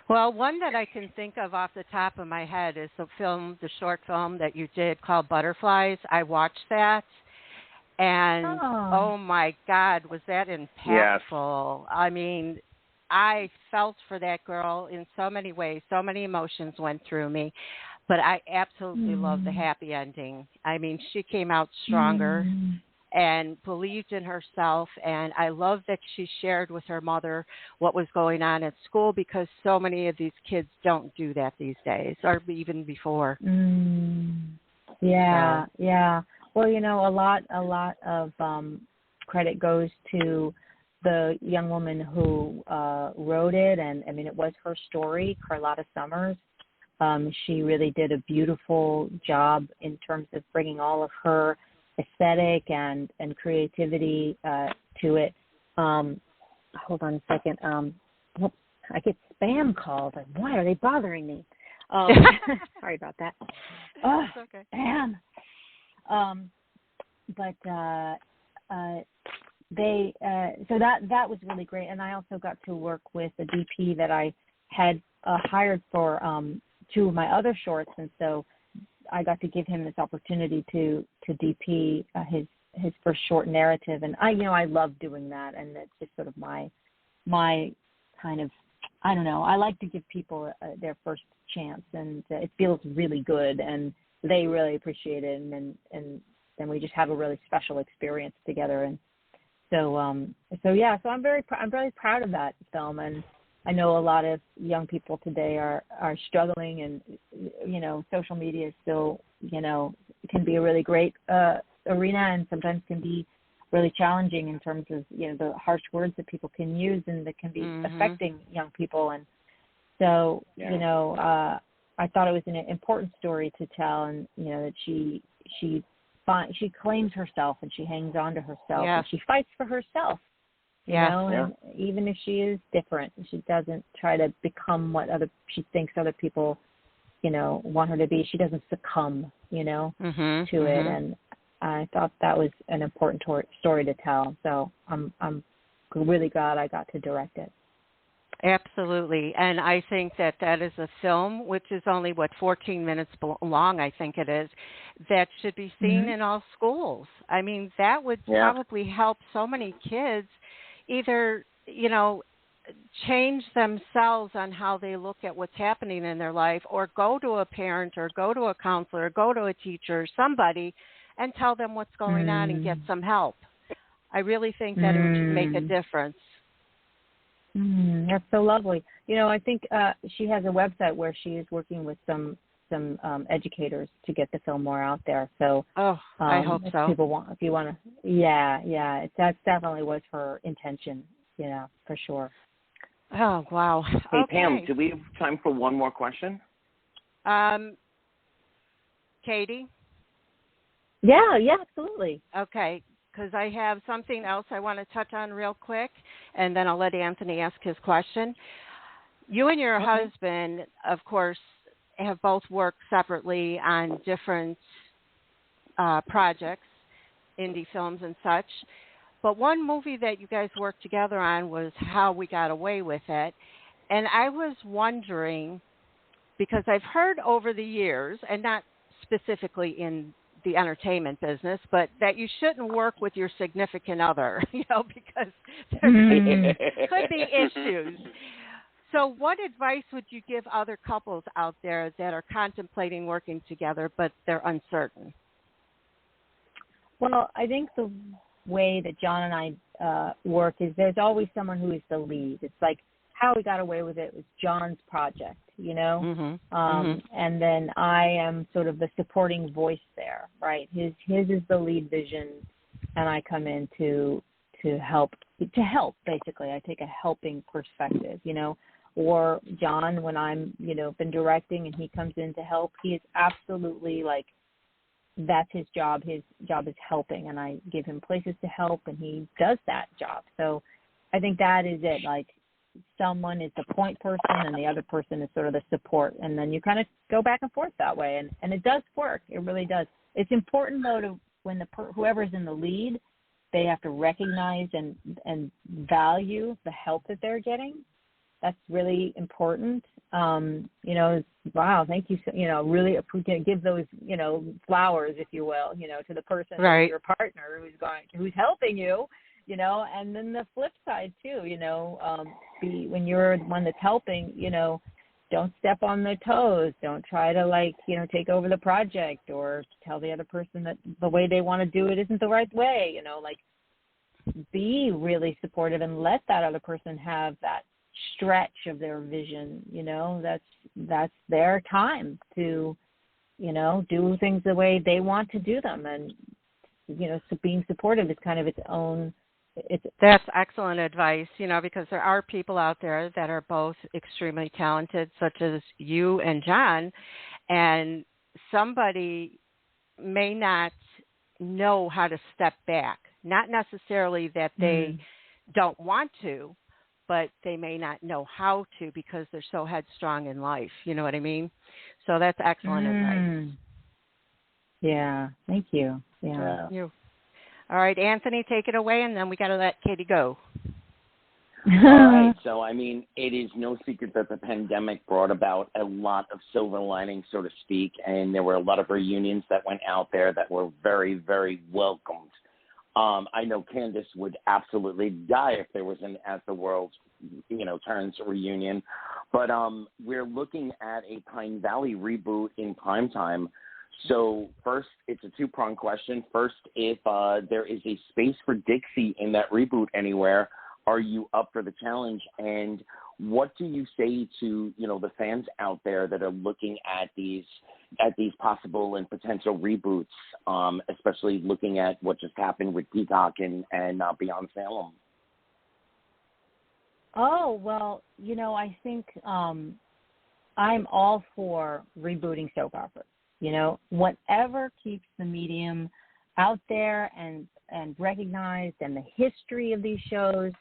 Well, one that I can think of off the top of my head is the short film that you did called Butterflies. I watched that, and oh my God, was that impactful. Yes. I mean, I felt for that girl in so many ways. So many emotions went through me, but I absolutely love the happy ending. I mean, she came out stronger and believed in herself, and I love that she shared with her mother what was going on at school, because so many of these kids don't do that these days, or even before. Yeah. Well, a lot of credit goes to the young woman who wrote it, and I mean, it was her story, Carlotta Summers. She really did a beautiful job in terms of bringing all of her aesthetic and creativity to it. Hold on a second. I get spam calls. Like, why are they bothering me? Sorry about that. Oh, okay. Spam. So that was really great, and I also got to work with a DP that I had hired for 2 of my other shorts, and so I got to give him this opportunity to DP his first short narrative, and I love doing that, and it's just sort of my kind of, I don't know, I like to give people their first chance, and it feels really good, and they really appreciate it, and then we just have a really special experience together, and so I'm very proud of that film, and I know a lot of young people today are struggling, and social media is still can be a really great arena, and sometimes can be really challenging in terms of the harsh words that people can use, and that can be affecting young people, and so I thought it was an important story to tell, and that she claims herself, and she hangs on to herself, and she fights for herself. And even if she is different, she doesn't try to become what she thinks other people, want her to be. She doesn't succumb, to it. And I thought that was an important story to tell. So I'm really glad I got to direct it. Absolutely. And I think that is a film, which is only, 14 minutes long, I think it is, that should be seen in all schools. I mean, that would probably help so many kids either, change themselves on how they look at what's happening in their life, or go to a parent, or go to a counselor, or go to a teacher, somebody, and tell them what's going on and get some help. I really think that it would make a difference. That's so lovely. I think she has a website where she is working with some educators to get the film more out there. So I hope so. If you want to, that definitely was her intention. For sure. Oh wow. Hey okay. Pam, do we have time for one more question? Cady? Yeah, absolutely. Okay. Because I have something else I want to touch on real quick, and then I'll let Anthony ask his question. You and your husband, of course, have both worked separately on different projects, indie films and such. But one movie that you guys worked together on was How We Got Away with It. And I was wondering, because I've heard over the years, and not specifically in the entertainment business, but that you shouldn't work with your significant other, because there could be issues. So what advice would you give other couples out there that are contemplating working together, but they're uncertain? Well, I think the way that John and I work is there's always someone who is the lead. It's like How We Got Away with It was John's project, and then I am sort of the supporting voice there, right? His is the lead vision, and I come in to help basically. I take a helping perspective, or John, when I'm been directing and he comes in to help, he is absolutely like, that's his job. His job is helping, and I give him places to help, and he does that job. So I think that is it. Like, someone is the point person, and the other person is sort of the support, and then you kind of go back and forth that way, and it does work. It really does. It's important though to when whoever's in the lead, they have to recognize and value the help that they're getting. That's really important. Wow, thank you. Really give those, flowers, if you will, to the person, right, your partner who's helping you, and then the flip side too, when you're the one that's helping, don't step on their toes. Don't try to take over the project or tell the other person that the way they want to do it isn't the right way, be really supportive and let that other person have that stretch of their vision. That's their time to do things the way they want to do them, and so being supportive is kind of its own. That's excellent advice, because there are people out there that are both extremely talented, such as you and John, and somebody may not know how to step back. Not necessarily that they don't want to, but they may not know how to because they're so headstrong in life. You know what I mean? So that's excellent advice. Yeah, thank you. Yeah. All right, Anthony, take it away, and then we got to let Cady go. All right. So, I mean, it is no secret that the pandemic brought about a lot of silver linings, so to speak, and there were a lot of reunions that went out there that were very, very welcomed. I know Candace would absolutely die if there was an As the World, Turns reunion. But we're looking at a Pine Valley reboot in primetime. So first, it's a two-pronged question. First, if there is a space for Dixie in that reboot anywhere, are you up for the challenge? And what do you say to, the fans out there that are looking at these possible and potential reboots, especially looking at what just happened with Peacock and Beyond Salem? Oh, well, I think I'm all for rebooting soap operas. Whatever keeps the medium out there and recognized, and the history of these shows,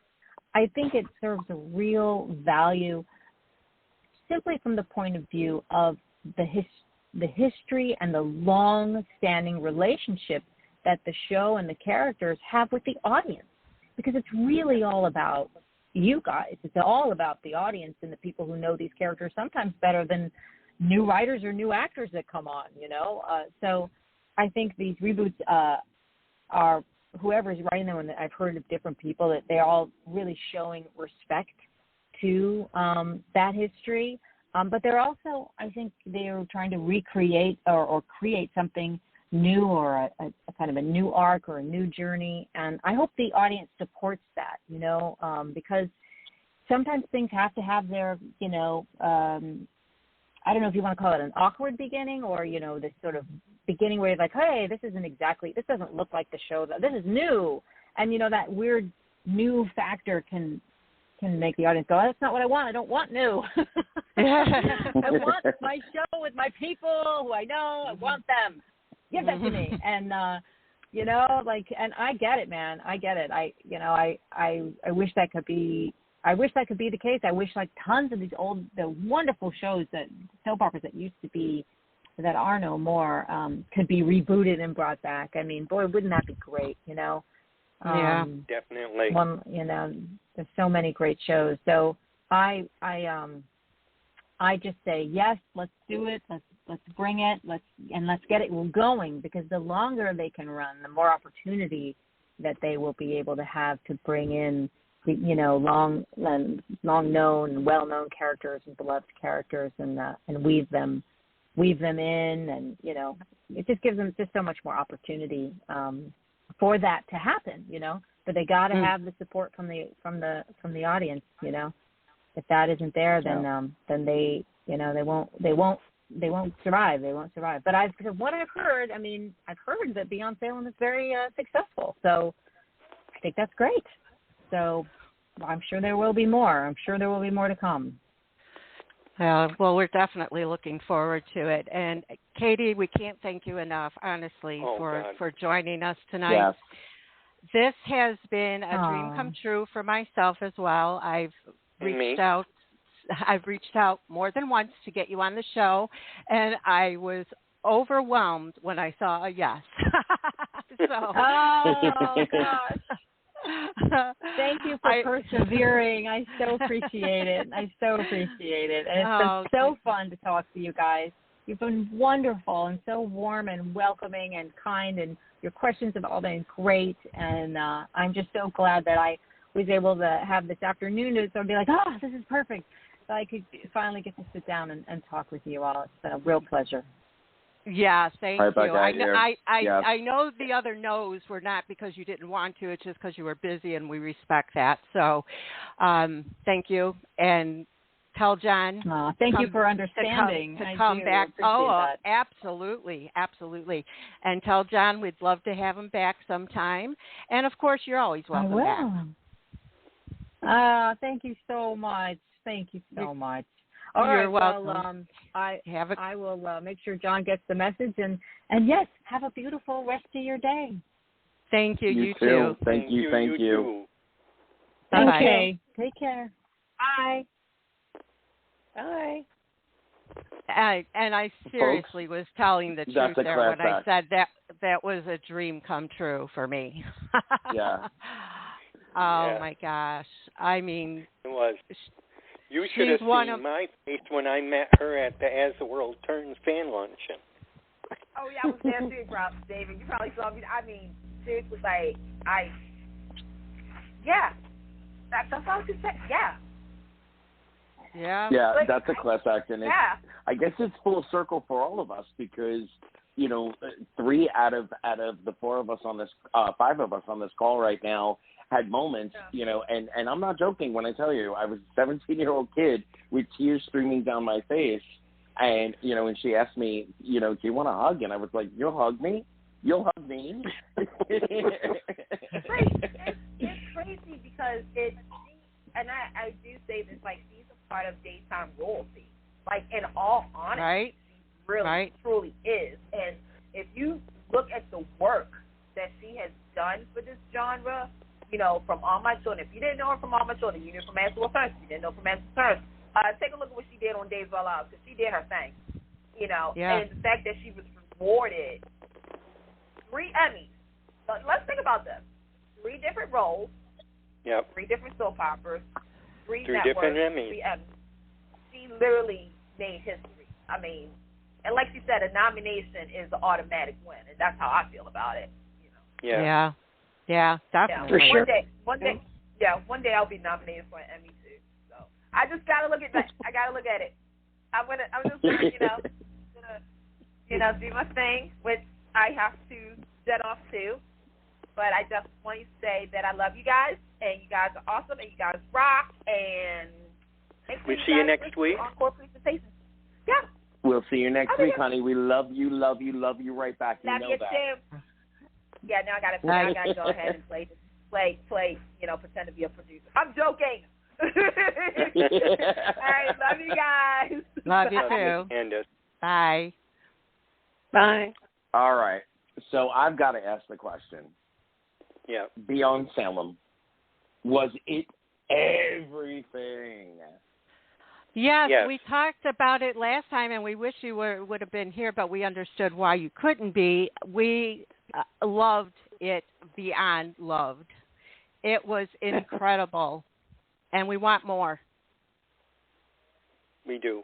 I think it serves a real value simply from the point of view of the history and the long-standing relationship that the show and the characters have with the audience, because it's really all about you guys. It's all about the audience and the people who know these characters sometimes better than new writers or new actors that come on, So I think these reboots are, whoever's writing them, and I've heard of different people, that they're all really showing respect to that history. But they're also, I think they're trying to recreate or create something new, or a kind of a new arc or a new journey. And I hope the audience supports that, because sometimes things have to have their, I don't know if you want to call it an awkward beginning, or, this sort of beginning where you're like, hey, this doesn't look like the show. This is new. And, that weird new factor can make the audience go, that's not what I want. I don't want new. I want my show with my people who I know. I want them. Give that to me. And, and I get it, man. I get it. I wish that could be. I wish that could be the case. I wish tons of the wonderful shows, that soap operas that used to be, that are no more, could be rebooted and brought back. I mean, boy, wouldn't that be great? Yeah, definitely. There's so many great shows. So I just say yes. Let's do it. Let's bring it. Let's get it going, because the longer they can run, the more opportunity that they will be able to have to bring in, long known and well known characters and beloved characters, and weave them in, and it just gives them just so much more opportunity for that to happen. But they got to have the support from the audience. If that isn't there, then they they won't survive. They won't survive. But from what I've heard, I've heard that Beyond Salem is very successful. So I think that's great. So I'm sure there will be more. I'm sure there will be more to come. Well, we're definitely looking forward to it. And Cady, we can't thank you enough, honestly, for joining us tonight. Yes. This has been a dream come true for myself as well. I've reached out more than once to get you on the show, and I was overwhelmed when I saw a yes. Oh gosh. Thank you for persevering. I so appreciate it. And it's been so fun to talk to you guys. You've been wonderful and so warm and welcoming and kind, and your questions have all been great. And I'm just so glad that I was able to have this afternoon to sort of be like, this is perfect. So I could finally get to sit down and talk with you all. It's been a real pleasure. Yeah, thank you. I know the other no's were not because you didn't want to. It's just because you were busy, and we respect that. So thank you. And tell John. Thank you for understanding. To come back. That. Absolutely. And tell John we'd love to have him back sometime. And, of course, you're always welcome back. Thank you so much. All You're right, welcome. Well, I will make sure John gets the message, and yes, have a beautiful rest of your day. Thank you. You too. Thank you. Too. Okay. Take care. Bye. Bye. And I seriously was telling the truth there when I said that was a dream come true for me. Yeah. Oh my gosh! I mean, it was. You should have seen my face when I met her at the As the World Turns fan luncheon. Oh yeah, I was there too, David. You probably saw me. I mean, seriously, like that's all I could say. Yeah. Yeah. Yeah, that's a class act, and I guess it's full circle for all of us because 3 out of the 4 of us on this, 5 of us on this call right now had moments, and I'm not joking when I tell you I was a 17-year-old kid with tears streaming down my face, and and she asked me, do you want a hug? And I was like, you'll hug me? You'll hug me? It's crazy because and I do say this, like, she's a part of daytime royalty. Like, in all honesty, she really, truly is. And if you look at the work that she has done for this genre, from All My Children, if you didn't know her from All My Children, you knew from Answer First, you didn't know from Answer First, take a look at what she did on Days of Our Lives, because she did her thing, and the fact that she was rewarded 3 Emmys. So let's think about this. 3 different roles. Yep. 3 different soap operas, 3 networks, different Emmys. 3 Emmys. She literally made history. I mean, and like she said, a nomination is an automatic win, and that's how I feel about it. Yeah, definitely. For sure. One day I'll be nominated for an Emmy too. So I just gotta look at that. I gotta look at it. I'm just gonna, do my thing, which I have to jet off to. But I just want to say that I love you guys, and you guys are awesome, and you guys rock, and we'll see you next week. Encore presentation. Yeah. We'll see you next week, honey. We love you right back. Love you that. too. Yeah, now I gotta go ahead and play, pretend to be a producer. I'm joking. All right, love you guys. Love you too. Candace. Bye. Bye. All right. So I've got to ask the question. Yeah. Beyond Salem, was it everything? Yes, we talked about it last time, and we wish you would have been here, but we understood why you couldn't be. We loved it beyond loved. It was incredible, and we want more. We do.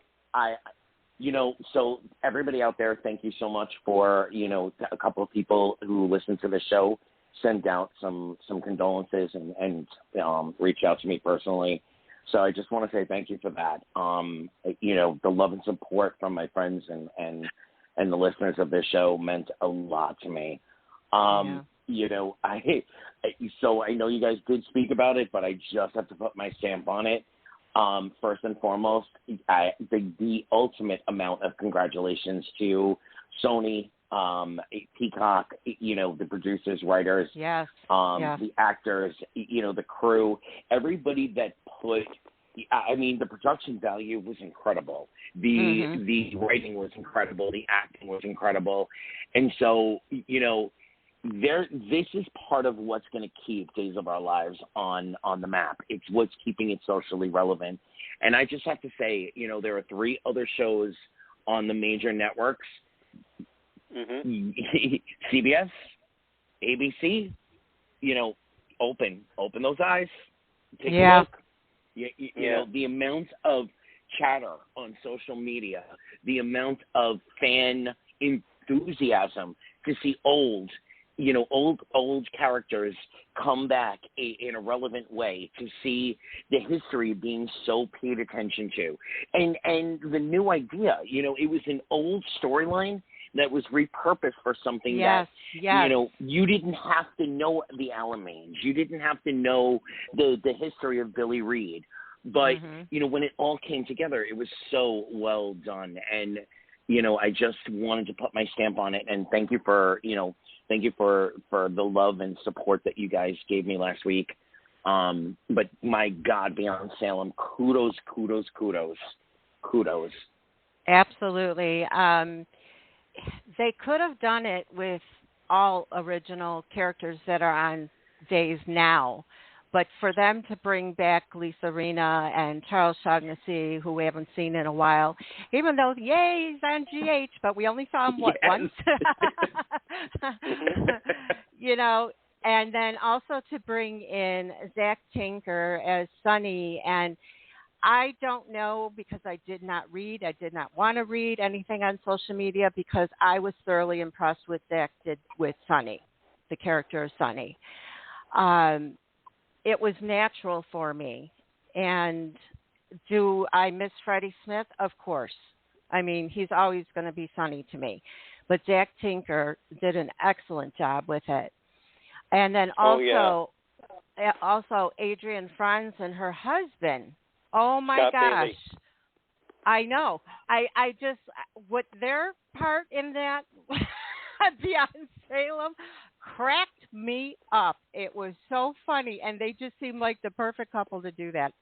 So everybody out there, thank you so much for, a couple of people who listen to the show sent out some condolences and reached out to me personally. So I just want to say thank you for that. The love and support from my friends and the listeners of this show meant a lot to me. So I know you guys did speak about it, but I just have to put my stamp on it. First and foremost, the ultimate amount of congratulations to Sony, Peacock, the producers, writers, the actors, the crew, everybody that the production value was incredible. The writing was incredible. The acting was incredible. And so, this is part of what's going to keep Days of Our Lives on the map. It's what's keeping it socially relevant. And I just have to say, there are 3 other shows on the major networks, CBS, ABC, open those eyes, take a look. The amount of chatter on social media, the amount of fan enthusiasm to see old characters come back in a relevant way, to see the history being so paid attention to. And the new idea, it was an old storyline that was repurposed for something that, you didn't have to know the Alamains. You didn't have to know the history of Billy Reed. But, when it all came together, it was so well done. And, I just wanted to put my stamp on it. And thank you for the love and support that you guys gave me last week. But my God, Beyond Salem, kudos. Absolutely. They could have done it with all original characters that are on Days now, But for them to bring back Lisa Rinna and Charles Shaughnessy, who we haven't seen in a while, even though, yay, he's on GH, but we only saw him, once? You know, and then also to bring in Zach Tinker as Sonny. And I don't know, because I did not want to read anything on social media, because I was thoroughly impressed with Zach did with Sonny, the character of Sonny. It was natural for me. And do I miss Freddie Smith? Of course. I mean, he's always going to be Sonny to me. But Zach Tinker did an excellent job with it. And then also Adrienne Franz and her husband. Oh, my gosh. Bailey. I know. I just, what their part in that beyond Salem cracked me up. It was so funny, and they just seemed like the perfect couple to do that.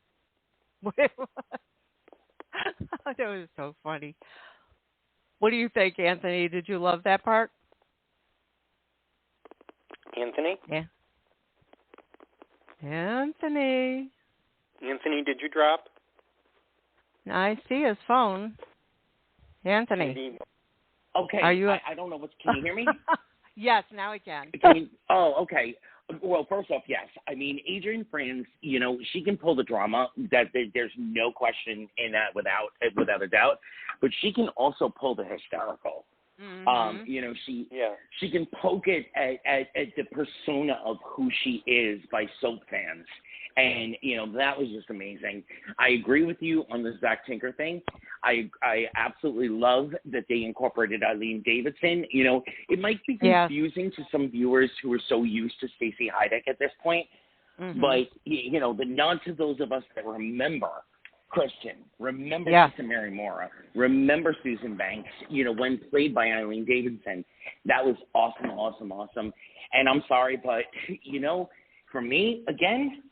It was so funny. What do you think, Anthony? Did you love that part? Anthony? Yeah. Anthony, did you drop? I see his phone. Anthony. Okay. Are you? I don't know what's. Can you hear me? Yes, now I can. Okay. Well, first off, yes. I mean, Adrienne Franz, you know, she can pull the drama. There's no question in that without a doubt. But she can also pull the hysterical. Mm-hmm. You know, she can poke it at the persona of who she is by soap fans. And, you know, that was just amazing. I agree with you on the Zach Tinker thing. I absolutely love that they incorporated Eileen Davidson. You know, it might be confusing to some viewers who are so used to Stacey Heideck at this point. Mm-hmm. But, you know, the nod to those of us that remember Kristen, remember Sister Mary Mora, remember Susan Banks, you know, when played by Eileen Davidson. That was awesome. And I'm sorry, but, you know, for me,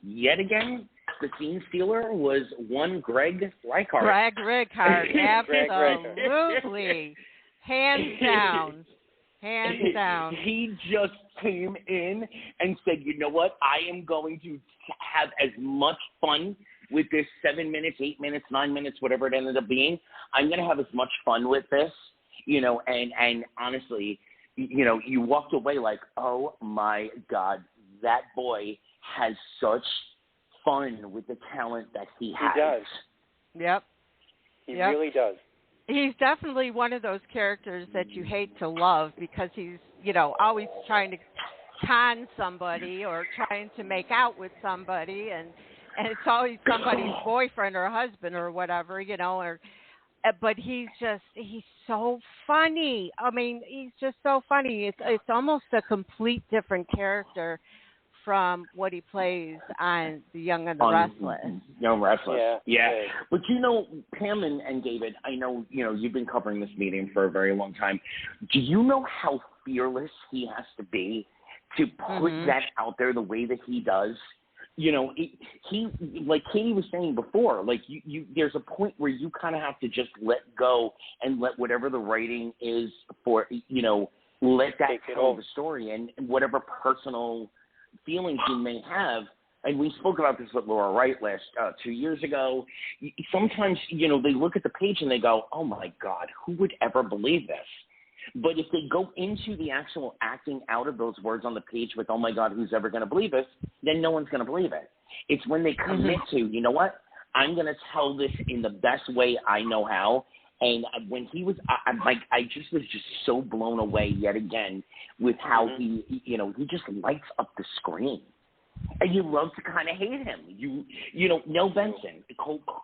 yet again, the scene stealer was one Greg Reichardt. Greg Reichardt, absolutely. Hands down. He just came in and said, you know what, I am going to have as much fun with this 7 minutes, 8 minutes, 9 minutes, whatever it ended up being. I'm going to have as much fun with this, you know, and honestly, you know, you walked away like, oh my God, that boy has such fun with the talent that he has. He does. Yep. He really does. He's definitely one of those characters that you hate to love because he's, you know, always trying to con somebody or trying to make out with somebody, and it's always somebody's boyfriend or husband or whatever, you know, but he's so funny. I mean, he's just so funny. It's almost a complete different character from what he plays on The Young and the Restless. Young Restless. Yeah. Yeah. But you know, Pam and David, I know, you know, you've been covering this medium for a very long time. Do you know how fearless he has to be to put that out there the way that he does? You know, he like Cady was saying before, like you there's a point where you kind of have to just let go and let whatever the writing is for, you know, let that tell the story and whatever personal feelings you may have. And we spoke about this with Laura Wright 2 years ago. Sometimes, you know, they look at the page and they go, oh my God, who would ever believe this? But if they go into the actual acting out of those words on the page with, oh my God, who's ever going to believe this? Then no one's going to believe it. It's when they commit to, you know what? I'm going to tell this in the best way I know how. And when he was, I just was just so blown away yet again with how he, you know, he just lights up the screen. And you love to kind of hate him. You know, Nell Benson,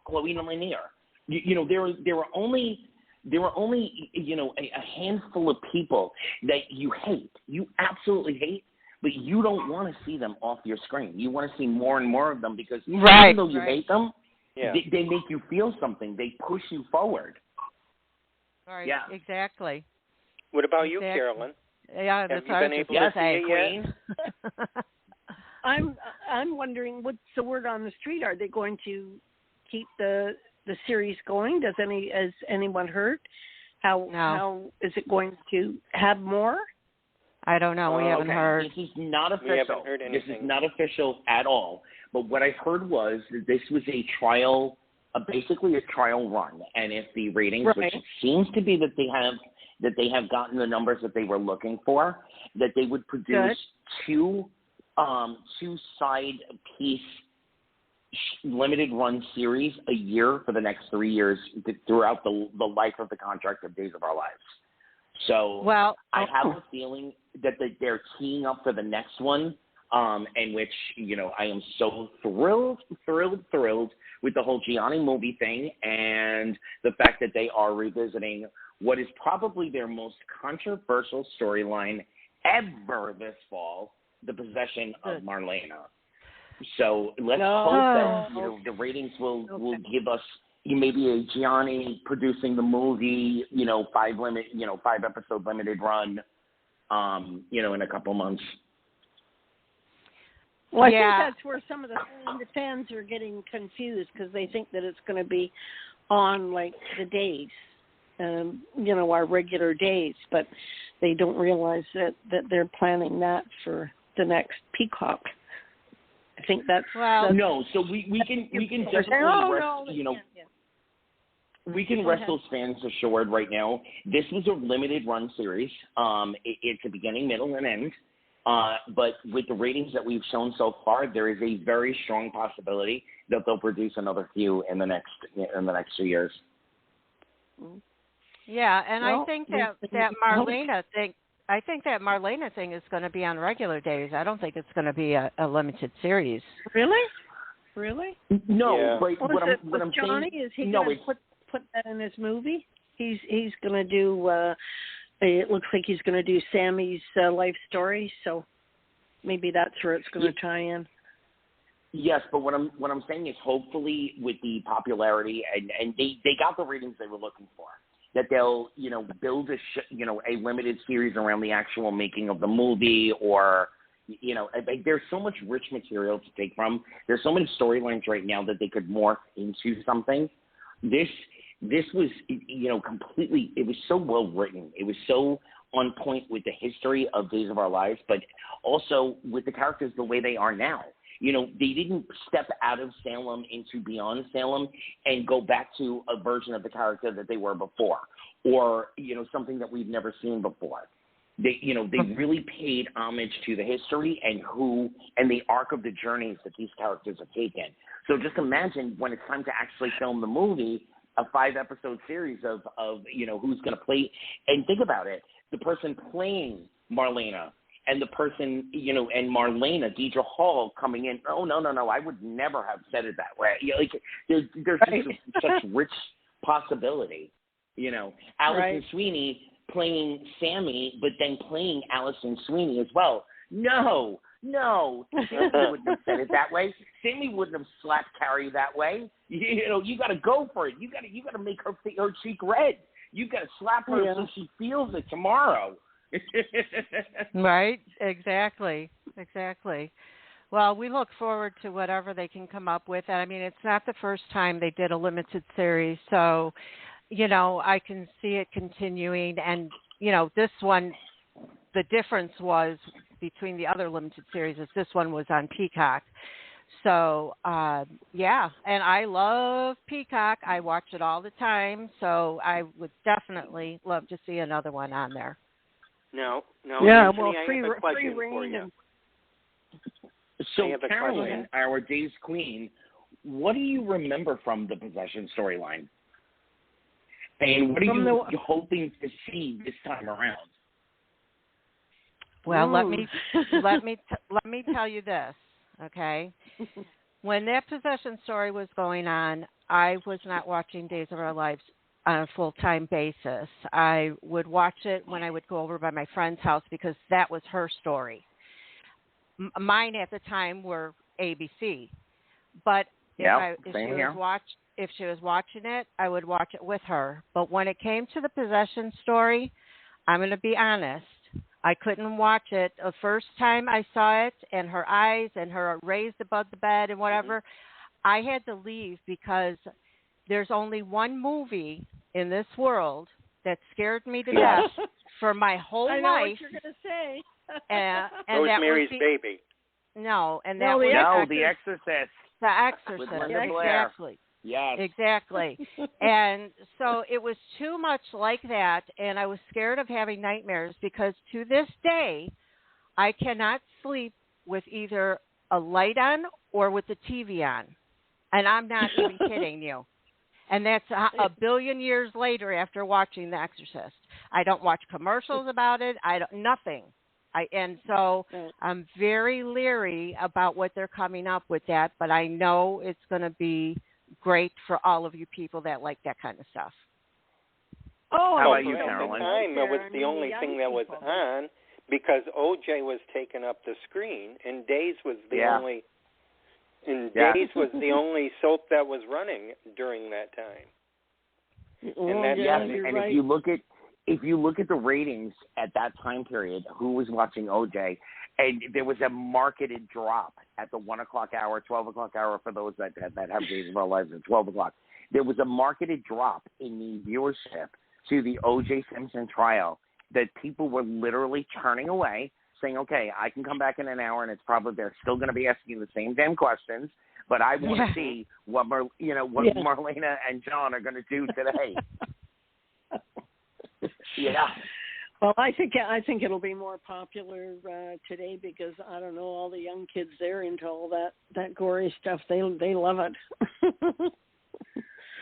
Chloe Lanier. You know, there were only, you know, a handful of people that you hate. You absolutely hate, but you don't want to see them off your screen. You want to see more and more of them because even though you hate them, they make you feel something. They push you forward. Right, yeah. Exactly. What about you, Carolyn? Yeah, that's what I was able to say Queen. I'm wondering, what's the word on the street? Are they going to keep the series going? Has anyone heard? How is it going to have more? I don't know. We haven't heard. This is not official. We haven't heard anything. This is not official at all. But what I heard was that this was a trial, basically a trial run. And if the ratings, which it seems to be that they have gotten the numbers that they were looking for, that they would produce two side piece limited run series a year for the next 3 years throughout the life of the contract of Days of Our Lives. So I have a feeling that they're teeing up for the next one, in which, I am so thrilled with the whole Gianni movie thing and the fact that they are revisiting what is probably their most controversial storyline ever this fall, the possession of Marlena. So let's hope that the ratings will give us maybe a Gianni producing the movie, 5 episode limited run, in a couple months. Well, I think that's where some of the fans are getting confused because they think that it's going to be on like the days, our regular days, but they don't realize that they're planning that for the next Peacock. I think that's no. So we can definitely rest, we can rest those fans assured right now. This was a limited run series. It's a beginning, middle, and end. But with the ratings that we've shown so far, there is a very strong possibility that they'll produce another few in the next 2 years. Yeah, and I think that Marlena thing. I think that Marlena thing is going to be on regular days. I don't think it's going to be a limited series. Really? No, but what I'm Johnny, saying is he going to put that in his movie? He's going to do. It looks like he's going to do Sammy's life story. So maybe that's where it's going to tie in. Yes, but what I'm saying is hopefully with the popularity and they got the ratings they were looking for, that they'll, build a limited series around the actual making of the movie or, there's so much rich material to take from. There's so many storylines right now that they could morph into something. This was, completely, it was so well written. It was so on point with the history of Days of Our Lives, but also with the characters the way they are now. They didn't step out of Salem into Beyond Salem and go back to a version of the character that they were before or, something that we've never seen before. They really paid homage to the history and the arc of the journeys that these characters have taken. So just imagine when it's time to actually film the movie, a 5-episode series of who's going to play. And think about it, the person playing Marlena and the person, and Marlena, Deidre Hall coming in. Oh, no, I would never have said it that way. There's just such rich possibility. Allison Sweeney playing Sammy, but then playing Allison Sweeney as well. No, Sammy wouldn't have said it that way. Sammy wouldn't have slapped Carrie that way. You got to go for it. You got to make her cheek red. You got to slap her so she feels it tomorrow. Right, exactly. Well, we look forward to whatever they can come up with. I mean, it's not the first time they did a limited series, so I can see it continuing. And this one, the difference was between the other limited series is this one was on Peacock. So and I love Peacock. I watch it all the time, so I would definitely love to see another one on there. No. Yeah, Anthony, well, I have a question for you. So, Carolyn, our Days Queen, what do you remember from the Possession storyline? And what are you hoping to see this time around? Well, let me tell you this, okay? When that Possession story was going on, I was not watching Days of Our Lives on a full-time basis. I would watch it when I would go over by my friend's house because that was her story. Mine at the time were ABC, but if she was watching it, I would watch it with her. But when it came to the Possession story, I'm going to be honest, I couldn't watch it. The first time I saw it and her eyes and her raised above the bed and whatever, I had to leave because there's only one movie in this world that scared me to death for my whole life. I know what you're going to say. And Rosemary's Baby. No, and that was The Exorcist. The Exorcist. With Linda Blair. Exactly. Yes. Exactly. And so it was too much like that, and I was scared of having nightmares because to this day, I cannot sleep with either a light on or with the TV on. And I'm not even kidding you. And that's a billion years later after watching The Exorcist. I don't watch commercials about it. Nothing. So I'm very leery about what they're coming up with that, but I know it's going to be great for all of you people that like that kind of stuff. Oh, how about you, at Carolyn? the time, it was the only thing that was on because OJ was taking up the screen, and Days was the only. And Days was the only soap that was running during that time. And that's and right. if you look at the ratings at that time period, who was watching OJ, and there was a marketed drop at the 1 o'clock hour, 12 o'clock hour for those that have Days of Our Lives at 12 o'clock. There was a marketed drop in the viewership to the O.J. Simpson trial that people were literally turning away, saying, okay, I can come back in an hour, and it's probably they're still going to be asking the same damn questions, but I want to see what Marlena and John are going to do today. Well, I think it'll be more popular today because I don't know, all the young kids they're into all that gory stuff. They love it.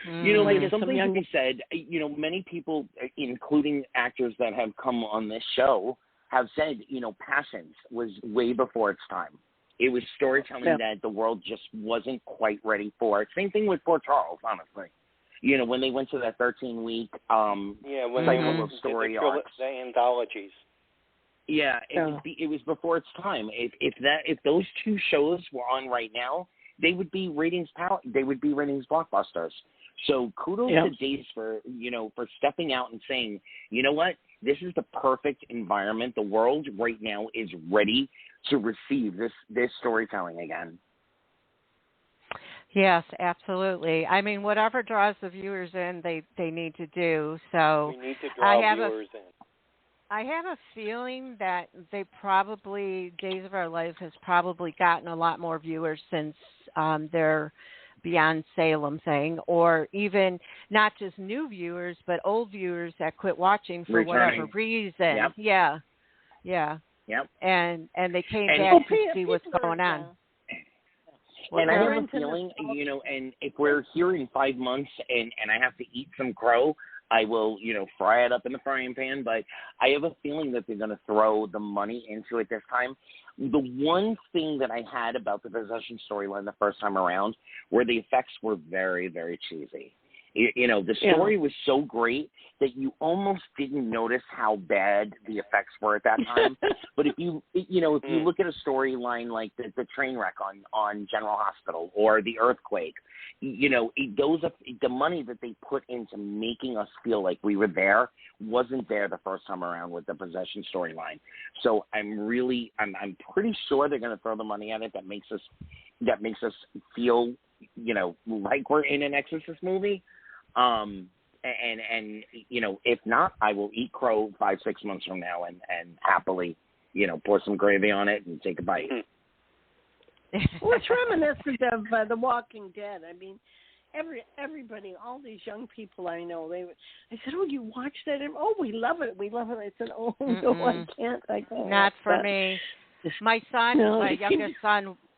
There's something to be said. Many people, including actors that have come on this show, have said, Passions was way before its time. It was storytelling that the world just wasn't quite ready for. Same thing with Port Charles, honestly. When they went to that 13-week cycle of story arcs. The anthologies. Yeah, it was before its time. If those two shows were on right now, they would be ratings blockbusters. So kudos to Days for stepping out and saying, you know what, this is the perfect environment. The world right now is ready to receive this storytelling again. Yes, absolutely. I mean, whatever draws the viewers in, they need to do. So we need to draw viewers in. I have a feeling that Days of Our Lives has probably gotten a lot more viewers since their Beyond Salem thing, or even not just new viewers, but old viewers that quit watching for whatever reason. Yep. Yeah. Yep. And they came back to see what's going on. And I have a feeling, and if we're here in 5 months and I have to eat some crow, I will, fry it up in the frying pan. But I have a feeling that they're going to throw the money into it this time. The one thing that I had about the possession storyline the first time around were the effects were very, very cheesy. The story was so great that you almost didn't notice how bad the effects were at that time. But if you look at a storyline like the train wreck on General Hospital or the earthquake, the money that they put into making us feel like we were there wasn't there the first time around with the possession storyline. So I'm pretty sure they're going to throw the money at it that makes us feel, like we're in an Exorcist movie. And if not, I will eat crow 5-6 months from now and happily, pour some gravy on it and take a bite. Well, it's reminiscent of The Walking Dead. I mean, everybody, all these young people I know, I said, "Oh, you watch that?" And, "Oh, we love it. We love it." I said, "Oh, no, I can't. Not for me. My son,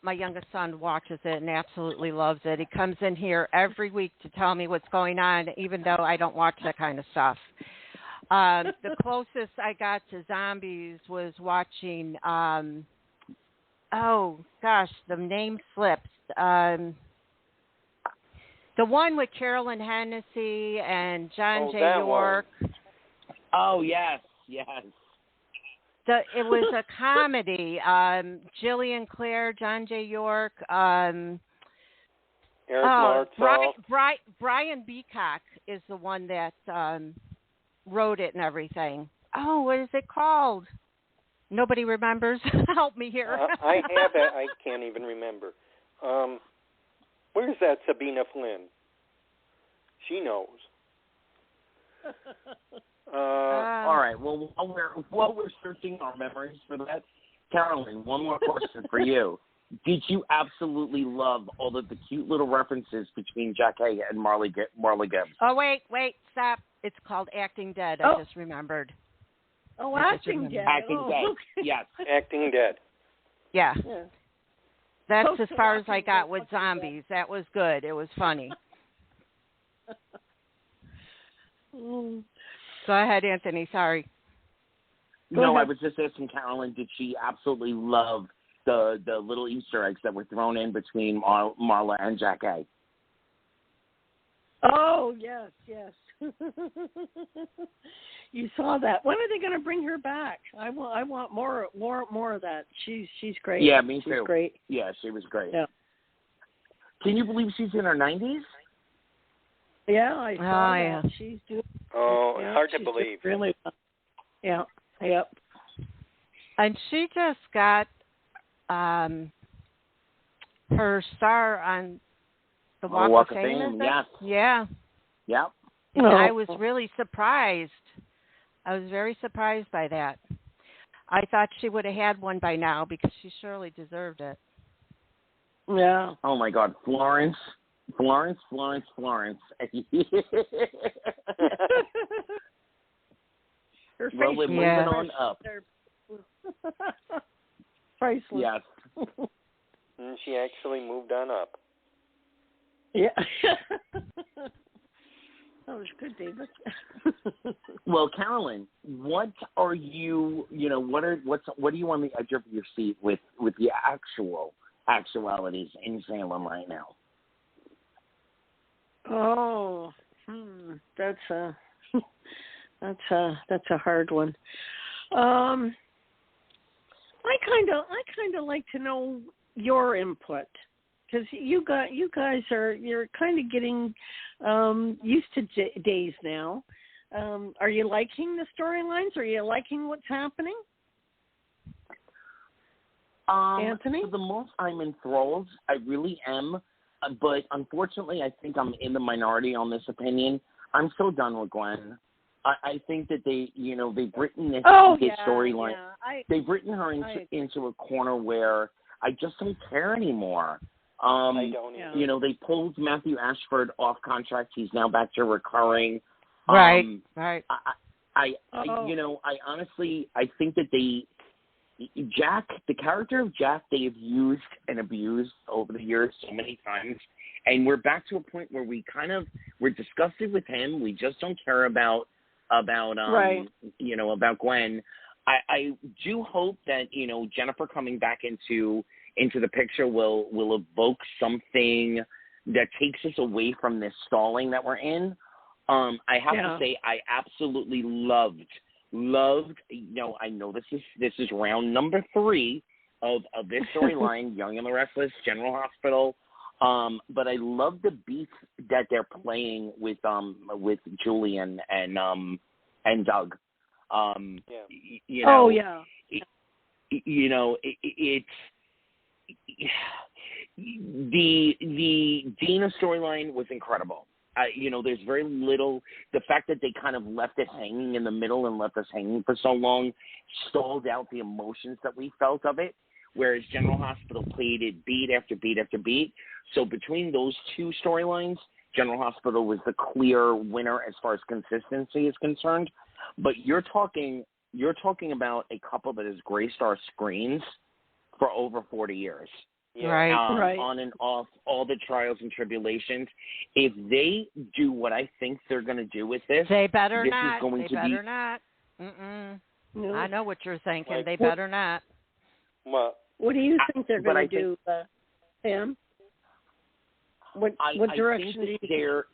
my youngest son watches it and absolutely loves it. He comes in here every week to tell me what's going on, even though I don't watch that kind of stuff. The closest I got to zombies was watching, the name slips. The one with Carolyn Hennessy and John J. York. Oh, yes. It was a comedy. Jillian Clare, John J. York, Eric Martell. Brian Beacock is the one that wrote it and everything. Oh, what is it called? Nobody remembers. Help me here. I have it. I can't even remember. Where's that Sabina Flynn? She knows. All right. Well, while we're searching our memories for that, Carolyn, one more question for you. Did you absolutely love all of the cute little references between Jackie and Marley Gibbs? Oh, wait, stop. It's called Acting Dead. I just remembered. Oh, Acting Dead. Acting Dead. Okay. Yes. Acting Dead. Yeah. That's Close as to far as I Walking got Dead. with zombies. That was good. It was funny. Go ahead, Anthony. Sorry. No, I was just asking Carolyn, did she absolutely love the little Easter eggs that were thrown in between Marla and Jackie? Oh, yes. You saw that. When are they going to bring her back? I want more of that. She's great. Yeah, me too. She's great. Yeah, she was great. Yeah. Can you believe she's in her 90s? Yeah, I saw that. Yeah. She's doing. Oh, yeah, hard to believe. Really well. Yeah. Yep. And she just got her star on the Walk of Fame. Is it? Yes. Yeah. Yep. And I was really surprised. I was very surprised by that. I thought she would have had one by now because she surely deserved it. Yeah. Oh, my God. Florence. Her Well, we're moving on up. Priceless. Yes. And she actually moved on up. Yeah. That was good, David. Well, Carolyn, what are you? What do you on the edge of your seat with the actualities in Salem right now? Oh, that's a hard one. I kind of like to know your input, because you're kind of getting used to days now. Are you liking the storylines? Are you liking what's happening? Anthony? For the most, I'm enthralled. I really am. But unfortunately, I think I'm in the minority on this opinion. I'm so done with Gwen. I think that they've written this storyline. Yeah. They've written her into a corner where I just don't care anymore. I don't either. They pulled Matthew Ashford off contract. He's now back to recurring. Right. I honestly, I think that the character of Jack, they have used and abused over the years so many times, and we're back to a point where we're disgusted with him. We just don't care about Gwen. I do hope that Jennifer coming back into the picture will evoke something that takes us away from this stalling that we're in. I have to say I absolutely loved. I know this is round number 3 of this storyline, Young and the Restless, General Hospital. But I love the beats that they're playing with Julian and Doug. The Dina storyline was incredible. There's very little. The fact that they kind of left it hanging in the middle and left us hanging for so long stalled out the emotions that we felt of it, whereas General Hospital played it beat after beat after beat. So between those two storylines, General Hospital was the clear winner as far as consistency is concerned. But you're talking about a couple that has graced our screens for over 40 years. Yeah. Right. On and off, all the trials and tribulations. If they do what I think they're going to do with this, they better this not. Is going they to better be, not. Mm-mm. No. I know what you're thinking. Like, they better not. Well, what do you think they're going to do, Sam? What direction do you think?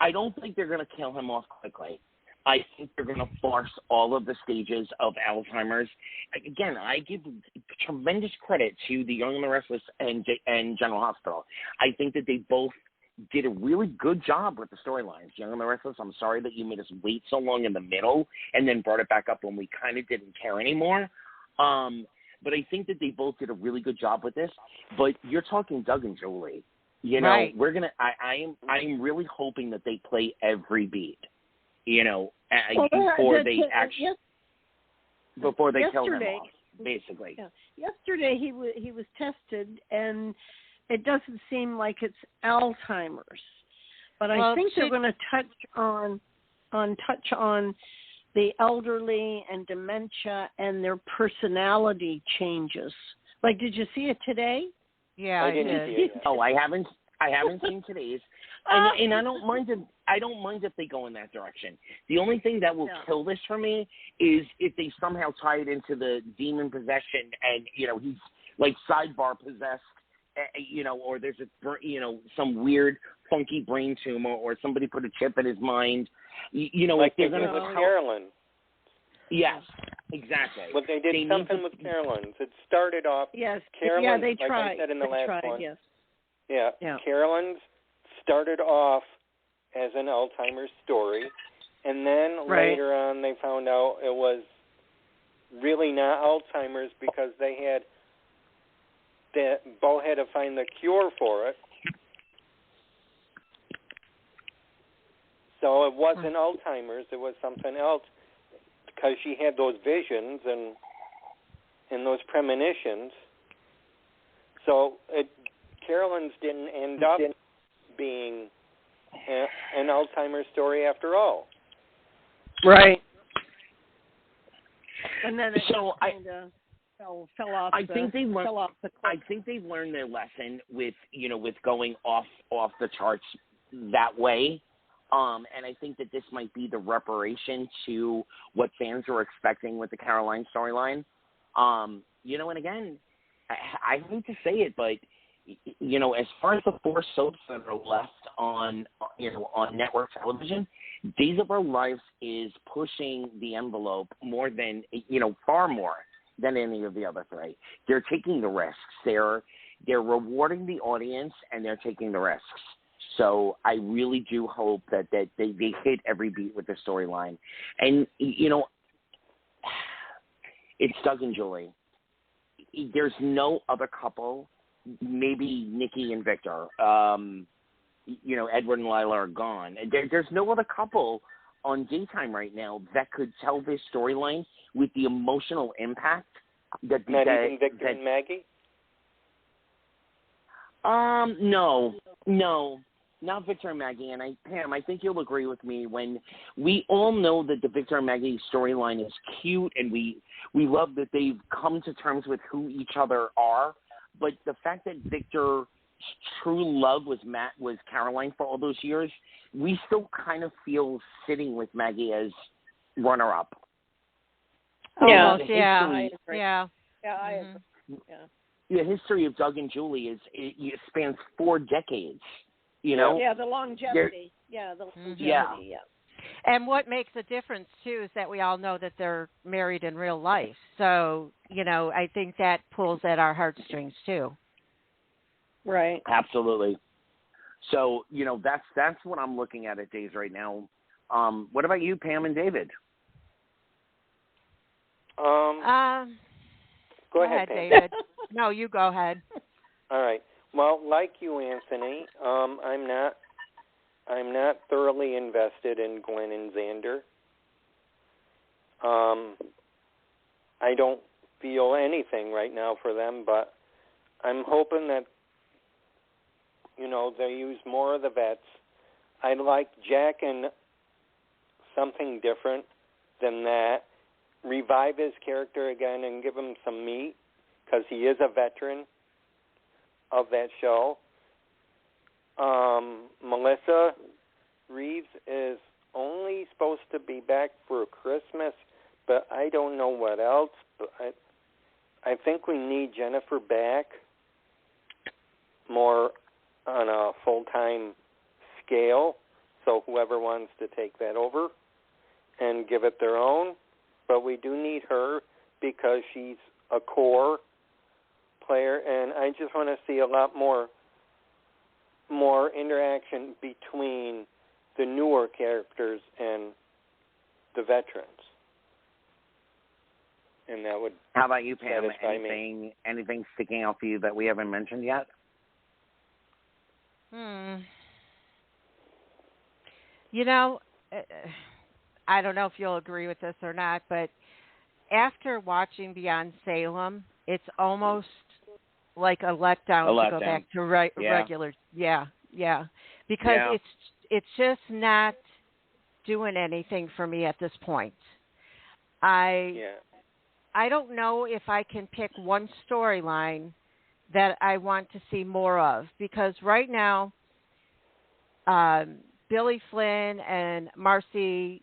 I don't think they're going to kill him off quickly. I think they're going to force all of the stages of Alzheimer's. Again, I give tremendous credit to the Young and the Restless and General Hospital. I think that they both did a really good job with the storylines. Young and the Restless, I'm sorry that you made us wait so long in the middle and then brought it back up when we kind of didn't care anymore. But I think that they both did a really good job with this. But you're talking Doug and Julie. Right. We're gonna. I am really hoping that they play every beat. before they actually before they kill him off, basically. Yeah. Yesterday he was tested, and it doesn't seem like it's Alzheimer's, but I think they're going to touch on the elderly and dementia and their personality changes. Like, did you see it today? Yeah, I did. See it. Oh, I haven't seen today's, and I don't mind if they go in that direction. The only thing that will kill this for me is if they somehow tie it into the demon possession, and he's like sidebar possessed, or there's some weird funky brain tumor, or somebody put a chip in his mind. Like they did with Carolyn. Yes, exactly. But they did something with Carolyn's. It started off. Yes. Carolyn, yeah, they tried. Like I said in the last one. Yes. Yeah. Carolyn's started off as an Alzheimer's story, and then later on they found out it was really not Alzheimer's because Bo had to find the cure for it. So it wasn't Alzheimer's; it was something else, because she had those visions and those premonitions. So Carolyn's didn't end up being an Alzheimer's story after all. Right. And then it kind of fell off. I think they've learned their lesson with going off the charts that way. And I think that this might be the reparation to what fans were expecting with the Caroline storyline. And again, I hate to say it, but as far as the 4 soaps that are left on network television, Days of Our Lives is pushing the envelope more than far more than any of the other 3. They're taking the risks. They're rewarding the audience, and they're taking the risks. So I really do hope that they hit every beat with the storyline. And, it's Doug and Julie. There's no other couple, maybe Nikki and Victor, Edward and Lila are gone. There's no other couple on Daytime right now that could tell this storyline with the emotional impact that not even Victor and Maggie? No. Not Victor and Maggie, and Pam, I think you'll agree with me when we all know that the Victor and Maggie storyline is cute, and we love that they've come to terms with who each other are. But the fact that Victor's true love was Caroline for all those years, we still kind of feel sitting with Maggie as runner-up. Yeah, I agree. Yeah, I agree. The history of Doug and Julie it spans 4 decades. Yeah, the longevity. Yeah. And what makes a difference, too, is that we all know that they're married in real life. So, I think that pulls at our heartstrings, too. Right. Absolutely. So, that's what I'm looking at Days right now. What about you, Pam and David? Go ahead, David. No, you go ahead. All right. Well, like you, Anthony, I'm not thoroughly invested in Gwen and Xander. I don't feel anything right now for them, but I'm hoping that they use more of the vets. I'd like Jack in something different than that. Revive his character again and give him some meat, because he is a veteran of that show. Melissa Reeves is only supposed to be back for Christmas, but I don't know what else. But I think we need Jennifer back more on a full-time scale, so whoever wants to take that over and give it their own. But we do need her because she's a core player, and I just want to see a lot more interaction between the newer characters and the veterans. And that would How about you, Pam? satisfy Anything sticking out for you that we haven't mentioned yet? I don't know if you'll agree with this or not, but after watching Beyond Salem, it's almost like a letdown to go back to regular. Yeah, because it's just not doing anything for me at this point. I don't know if I can pick one storyline that I want to see more of, because right now, Billy Flynn and Marcy,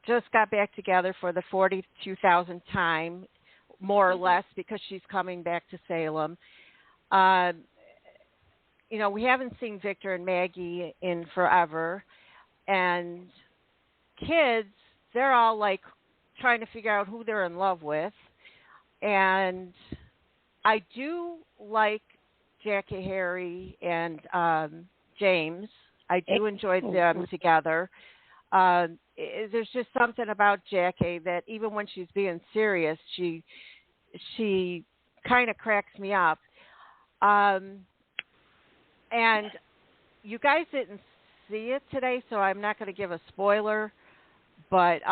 just got back together for the 42,000th time, more or less, because she's coming back to Salem. We haven't seen Victor and Maggie in forever, and kids, they're all like trying to figure out who they're in love with, and I do like Jackie, Harry, and James. I do enjoy them together. There's just something about Jackie that even when she's being serious, she kind of cracks me up. And you guys didn't see it today, so I'm not going to give a spoiler. But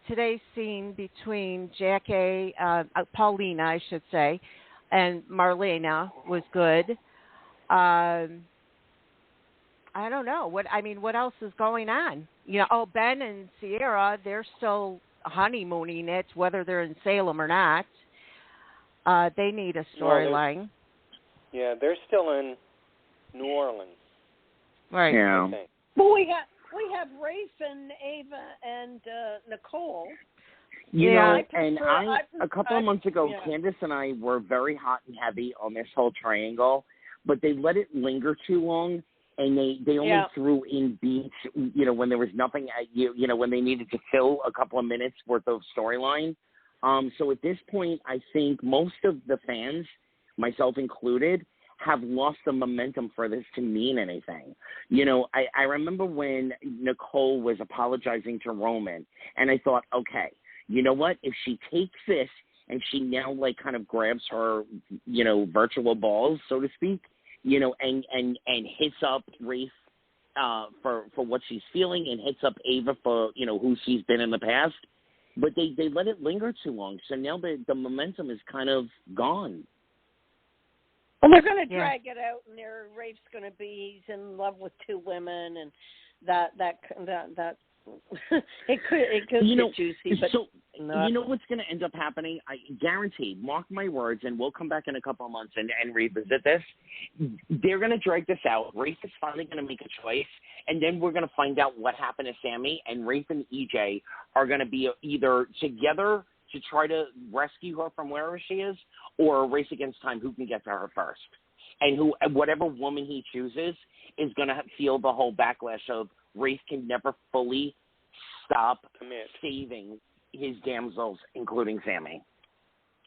today's scene between Jackie, Paulina, I should say, and Marlena was good. I don't know. What else is going on? Ben and Sierra, they're still honeymooning it, whether they're in Salem or not. They need a storyline. They're still in New Orleans. Right. Yeah. Well, we have Rafe and Ava and Nicole. A couple of months ago, Candace and I were very hot and heavy on this whole triangle, but they let it linger too long. And they only threw in beats, when there was nothing, when they needed to fill a couple of minutes worth of storyline. So at this point, I think most of the fans, myself included, have lost the momentum for this to mean anything. I remember when Nicole was apologizing to Roman, and I thought, okay, you know what? If she takes this and she now kind of grabs her, virtual balls, so to speak, and hits up Rafe for what she's feeling, and hits up Ava for who she's been in the past. But they let it linger too long, so now the momentum is kind of gone. Well, they're going to drag it out, and Rafe's going to be he's in love with two women, and that it could get juicy. But you know what's going to end up happening? I guarantee. Mark my words, and we'll come back in a couple of months and revisit this. They're going to drag this out. Rafe is finally going to make a choice, and then we're going to find out what happened to Sammy. And Rafe and EJ are going to be either together to try to rescue her from wherever she is, or a race against time, who can get to her first. And whatever woman he chooses is going to feel the whole backlash of Rafe can never fully stop saving his damsels, including Sammy.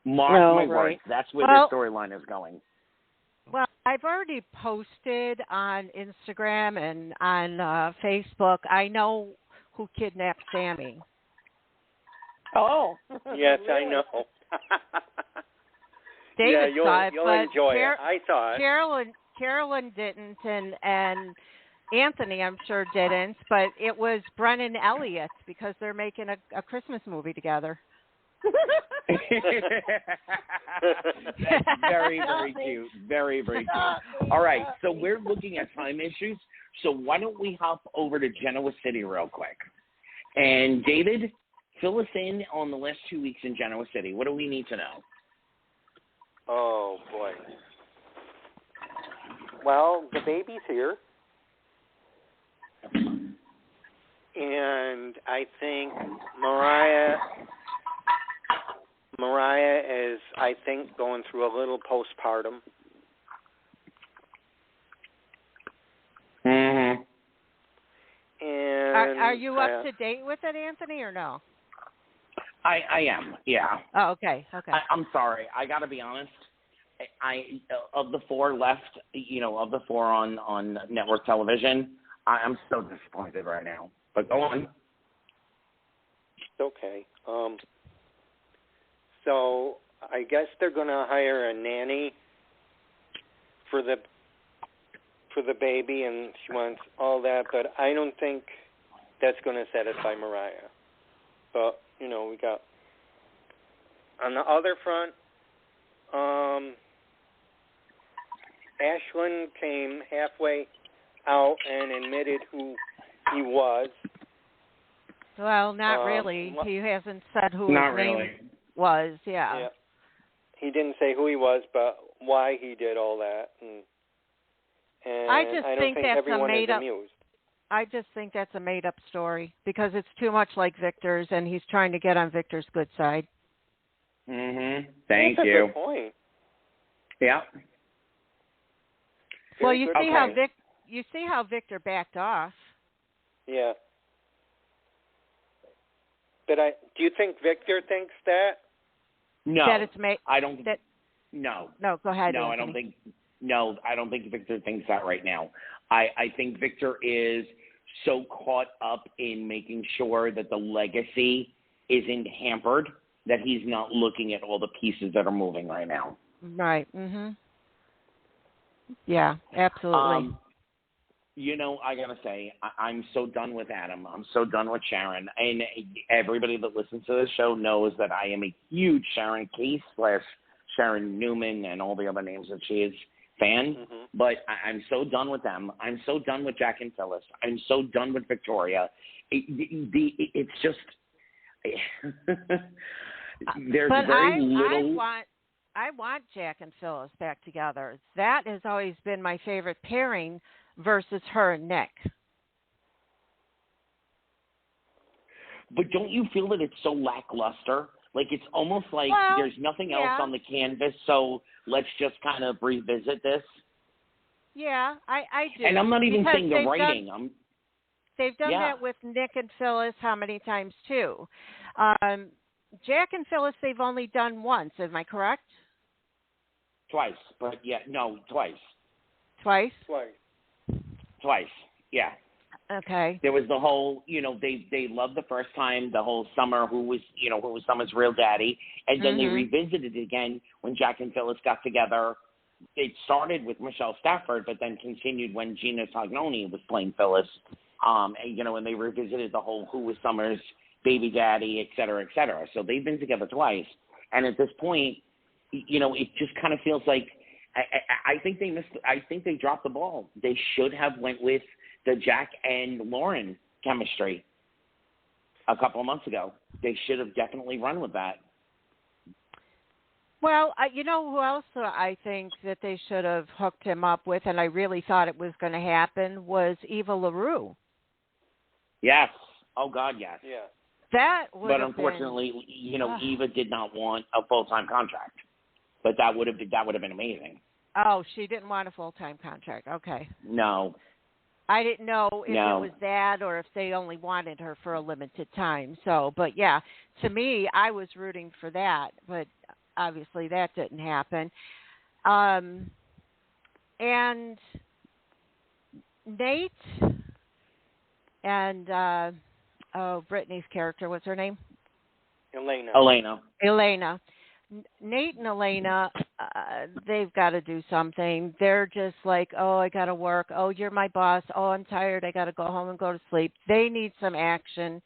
Mark my words. That's where the storyline is going. Well, I've already posted on Instagram and on Facebook. I know who kidnapped Sammy. Oh. Yes, I know. David saw it, you'll but enjoy it. I saw it. Carolyn didn't, and Anthony, I'm sure, didn't, but it was Brennan Elliott, because they're making a Christmas movie together. That's very, very cute. Very, very cute. All right, so we're looking at time issues, so why don't we hop over to Genoa City real quick? And David, fill us in on the last 2 weeks in Genoa City. What do we need to know? Oh, boy. Well, the baby's here. And I think Mariah is, I think, going through a little postpartum. Mm-hmm. And are you up to date with it, Anthony, or no? I am, yeah. Oh, okay. I'm sorry. I got to be honest. Of the four left, of the four on network television, I'm so disappointed right now. But go on. Okay. So I guess they're going to hire a nanny for the baby, and she wants all that. But I don't think that's going to satisfy Mariah. But, we got on the other front, Ashland came halfway out and admitted who he was. Well, not really. He hasn't said who his name was. Yeah. He didn't say who he was, but why he did all that. And I don't think that's everyone a made is up. amused. I just think that's a made up story because it's too much like Victor's, and he's trying to get on Victor's good side. Thank that's you. A good point. Yeah. Well, you see how Victor backed off. Yeah. But do you think Victor thinks that? No, that it's made. I don't. That, no. No, go ahead. No, Anthony. I don't think. No, I don't think Victor thinks that right now. I think Victor is so caught up in making sure that the legacy isn't hampered that he's not looking at all the pieces that are moving right now. Right. Mhm. Yeah, absolutely. I gotta say, I'm so done with Adam. I'm so done with Sharon. And everybody that listens to this show knows that I am a huge Sharon Case / Sharon Newman and all the other names that she is fan. Mm-hmm. But I'm so done with them. I'm so done with Jack and Phyllis. I'm so done with Victoria. It's just there's but very little. I want Jack and Phyllis back together. That has always been my favorite pairing versus her and Nick. But don't you feel that it's so lackluster? Like it's almost like there's nothing else on the canvas, so let's just kind of revisit this. Yeah, I do. And I'm not even saying the writing. They've done that with Nick and Phyllis how many times too? Jack and Phyllis they've only done once, am I correct? Twice, but twice. Twice? Twice, yeah. Okay. There was the whole, they loved the first time, the whole Summer, who was Summer's real daddy, and then they revisited it again when Jack and Phyllis got together. It started with Michelle Stafford, but then continued when Gina Tognoni was playing Phyllis, and they revisited the whole who was Summer's baby daddy, et cetera, et cetera. So they've been together twice, and at this point, it just kind of feels like I think they missed. I think they dropped the ball. They should have went with the Jack and Lauren chemistry a couple of months ago. They should have definitely run with that. Well, who else I think that they should have hooked him up with, and I really thought it was going to happen, was Eva LaRue. Yes. Oh, God, yes. Yeah. That would But have unfortunately, Eva did not want a full-time contract. But that would have been amazing. Oh, she didn't want a full-time contract. Okay. No. I didn't know if it was that or if they only wanted her for a limited time. So, but yeah, to me, I was rooting for that, but obviously that didn't happen. And Nate and Brittany's character, what's her name? Elena. Nate and Elena, they've got to do something. They're just like, oh, I got to work. Oh, you're my boss. Oh, I'm tired. I got to go home and go to sleep. They need some action.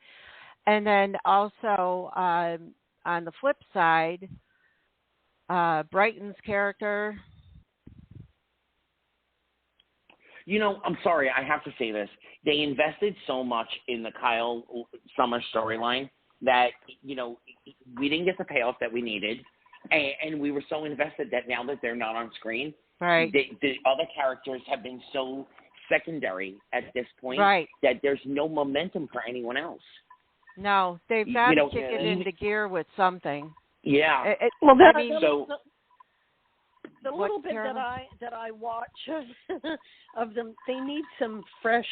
And then also on the flip side, Brighton's character. I'm sorry. I have to say this. They invested so much in the Kyle Summer storyline that, we didn't get the payoff that we needed. And we were so invested that now that they're not on screen, right? The other characters have been so secondary at this point that there's no momentum for anyone else. No, they've got to kick it into gear with something. Yeah. The little bit that I watch of them, they need some fresh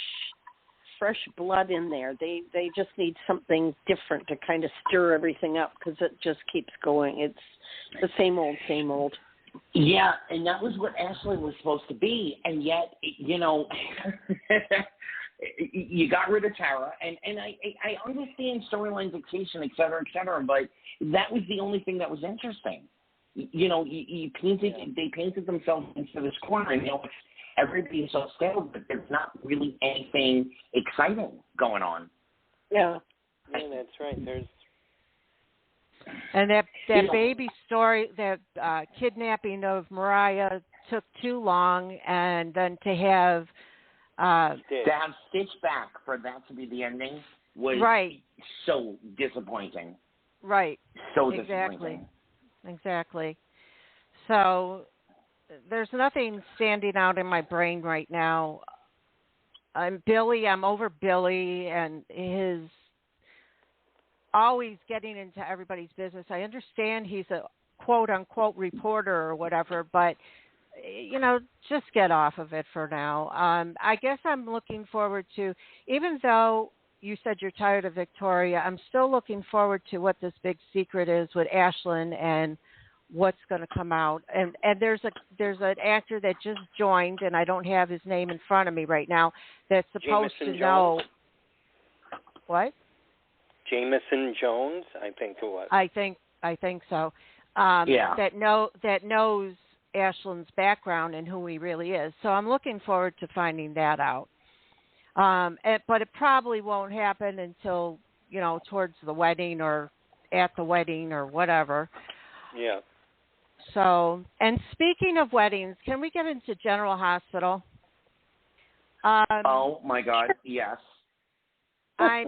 blood in there. They just need something different to kind of stir everything up because it just keeps going. It's the same old. Yeah, and that was what Ashley was supposed to be, and yet, you got rid of Tara, and I understand storyline dictation, et cetera, but that was the only thing that was interesting. They painted themselves into this corner, and everybody's so stale, but there's not really anything exciting going on. Yeah. Yeah, that's right. There's And that baby story, that kidnapping of Mariah took too long, and then to have Stitch back for that to be the ending was so disappointing. Right. So disappointing. Exactly. Exactly. So there's nothing standing out in my brain right now. I'm over Billy and his always getting into everybody's business. I understand he's a quote-unquote reporter or whatever, but, just get off of it for now. I guess I'm looking forward to, even though you said you're tired of Victoria, I'm still looking forward to what this big secret is with Ashlyn and what's going to come out. And there's an actor that just joined, and I don't have his name in front of me right now, that's supposed Jameson to know. Jones? What? Jameson Jones, I think it was. I think so. That knows Ashlyn's background and who he really is. So I'm looking forward to finding that out. But it probably won't happen until, towards the wedding or at the wedding or whatever. Yeah. So, and speaking of weddings, can we get into General Hospital? Oh my God, yes. I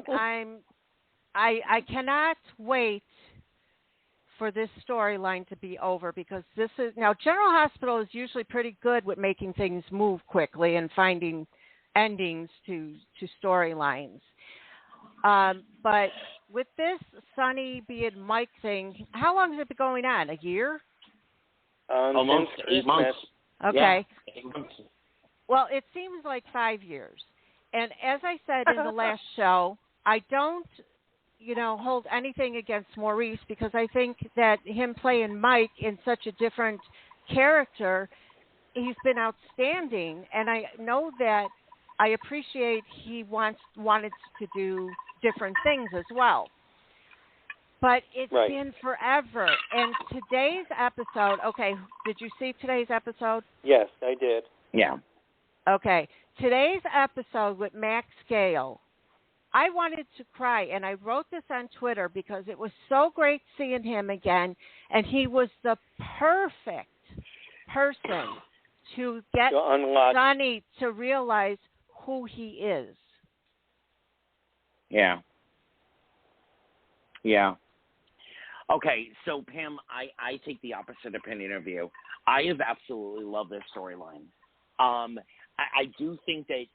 cannot wait for this storyline to be over, because now General Hospital is usually pretty good with making things move quickly and finding endings to storylines. But with this Sonny being Mike thing, how long has it been going on? A year? Almost 8 months. Okay. Yeah, 8 months. Well, it seems like 5 years. And as I said in the last show, I don't, hold anything against Maurice, because I think that him playing Mike in such a different character, he's been outstanding. And I know that I appreciate he wanted to do different things as well. But it's been forever. And today's episode, okay, did you see today's episode? Yes, I did. Yeah. Okay. Today's episode with Max Gale, I wanted to cry, and I wrote this on Twitter because it was so great seeing him again, and he was the perfect person to get Sonny to realize who he is. Yeah. Yeah. Okay, so Pam, I take the opposite opinion of you. I have absolutely loved this storyline. I do think that,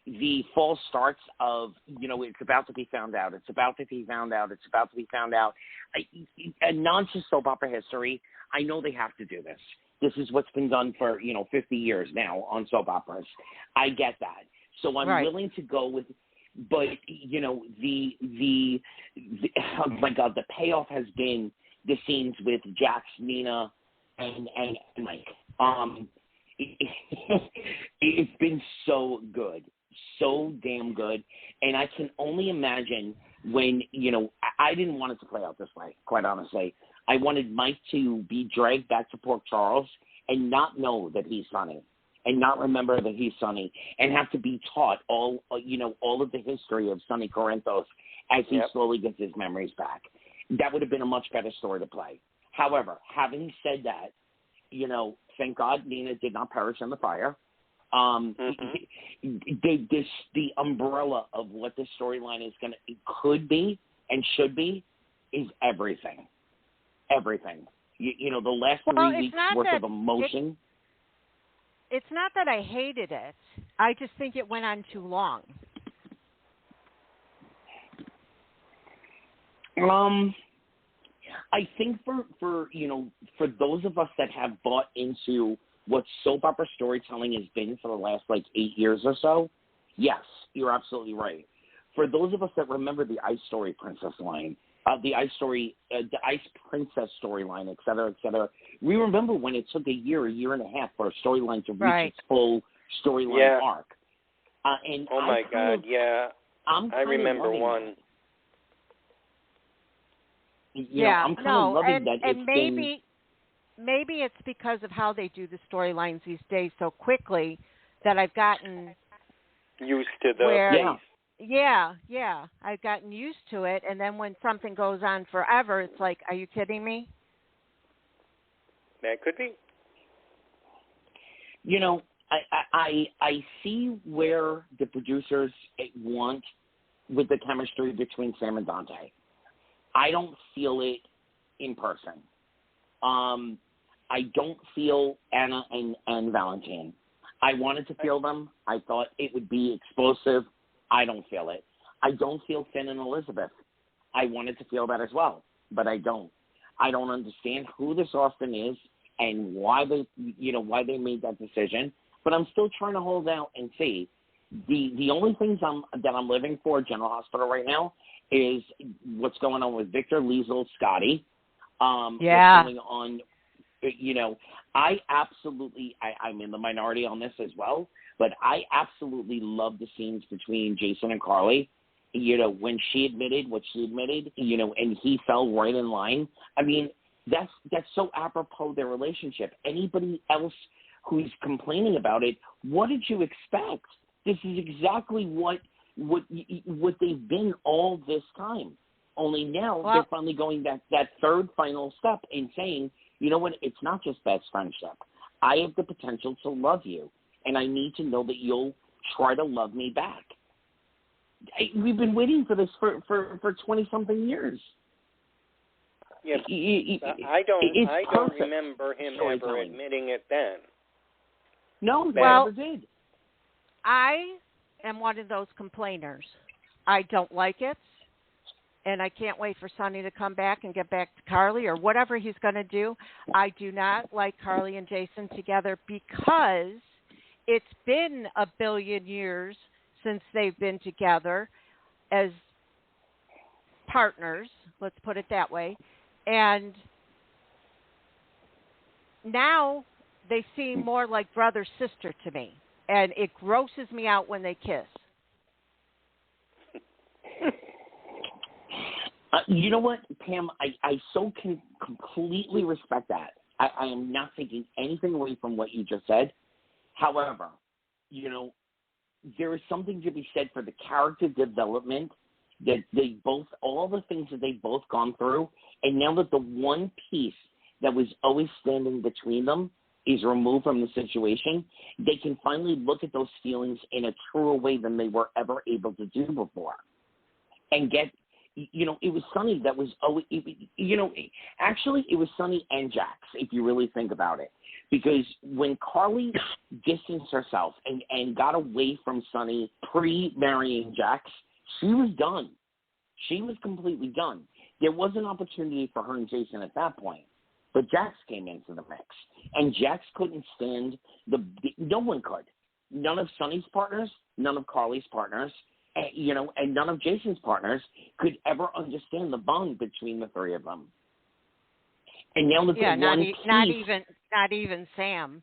the false starts of, it's about to be found out. It's about to be found out. It's about to be found out. And not just soap opera history, I know they have to do this. This is what's been done for, 50 years now on soap operas. I get that. So I'm willing to go with, but, the oh my God, the payoff has been the scenes with Jax, Nina, and Mike. It's been so good, so damn good. And I can only imagine when, I didn't want it to play out this way, quite honestly. I wanted Mike to be dragged back to Port Charles and not know that he's Sonny, and not remember that he's Sonny, and have to be taught all of the history of Sonny Corinthos as he slowly gets his memories back. That would have been a much better story to play. However, having said that, thank God Nina did not perish in the fire. The umbrella of what this storyline could be and should be is everything. Everything. The last 3 weeks worth of emotion. It's not that I hated it. I just think it went on too long. I think for those of us that have bought into what soap opera storytelling has been for the last 8 years or so, yes, you're absolutely right. For those of us that remember the Ice Story Princess line, the Ice Princess storyline, et cetera, we remember when it took a year and a half for a storyline to reach its full storyline arc. And oh my God, I remember one. I'm kind of loving that. And maybe it's because of how they do the storylines these days so quickly that I've gotten used to the Yeah. I've gotten used to it, and then when something goes on forever, it's like, are you kidding me? That could be. You know, I see where the producers want with the chemistry between Sam and Dante. I don't feel it in person. I don't feel Anna and Valentine. I wanted to feel them. I thought it would be explosive. I don't feel it. I don't feel Finn and Elizabeth. I wanted to feel that as well, but I don't. I don't understand who this Austin is and why they made that decision. But I'm still trying to hold out and see. The only things that I'm living for at General Hospital right now is what's going on with Victor, Liesel, Scotty. What's going on. You know, I'm in the minority on this as well, but I absolutely love the scenes between Jason and Carly. You know, when she admitted what she admitted, you know, and he fell right in line. I mean, that's so apropos their relationship. Anybody else who's complaining about it, what did you expect? This is exactly what they've been all this time. Only now they're finally going that third final step and saying, you know what, it's not just best friendship. I have the potential to love you, and I need to know that you'll try to love me back. We've been waiting for this for 20-something years. Yeah, I don't remember him ever admitting it then. No, they never did. I am one of those complainers. I don't like it, and I can't wait for Sonny to come back and get back to Carly or whatever he's going to do. I do not like Carly and Jason together because it's been a billion years since they've been together as partners, let's put it that way. And now they seem more like brother-sister to me. And it grosses me out when they kiss. You know what, Pam? I so can completely respect that. I am not taking anything away from what you just said. However, you know, there is something to be said for the character development that they both, all the things that they've both gone through, and now that the one piece that was always standing between them is removed from the situation, they can finally look at those feelings in a truer way than they were ever able to do before. And get, you know, it was Sonny that was always, you know, actually it was Sonny and Jax, if you really think about it. Because when Carly distanced herself and got away from Sonny pre-marrying Jax, she was done. She was completely done. There was an opportunity for her and Jason at that point. But Jax came into the mix. And Jax couldn't stand no one could. None of Sonny's partners, none of Carly's partners, you know, and none of Jason's partners could ever understand the bond between the three of them. And now that not even Sam.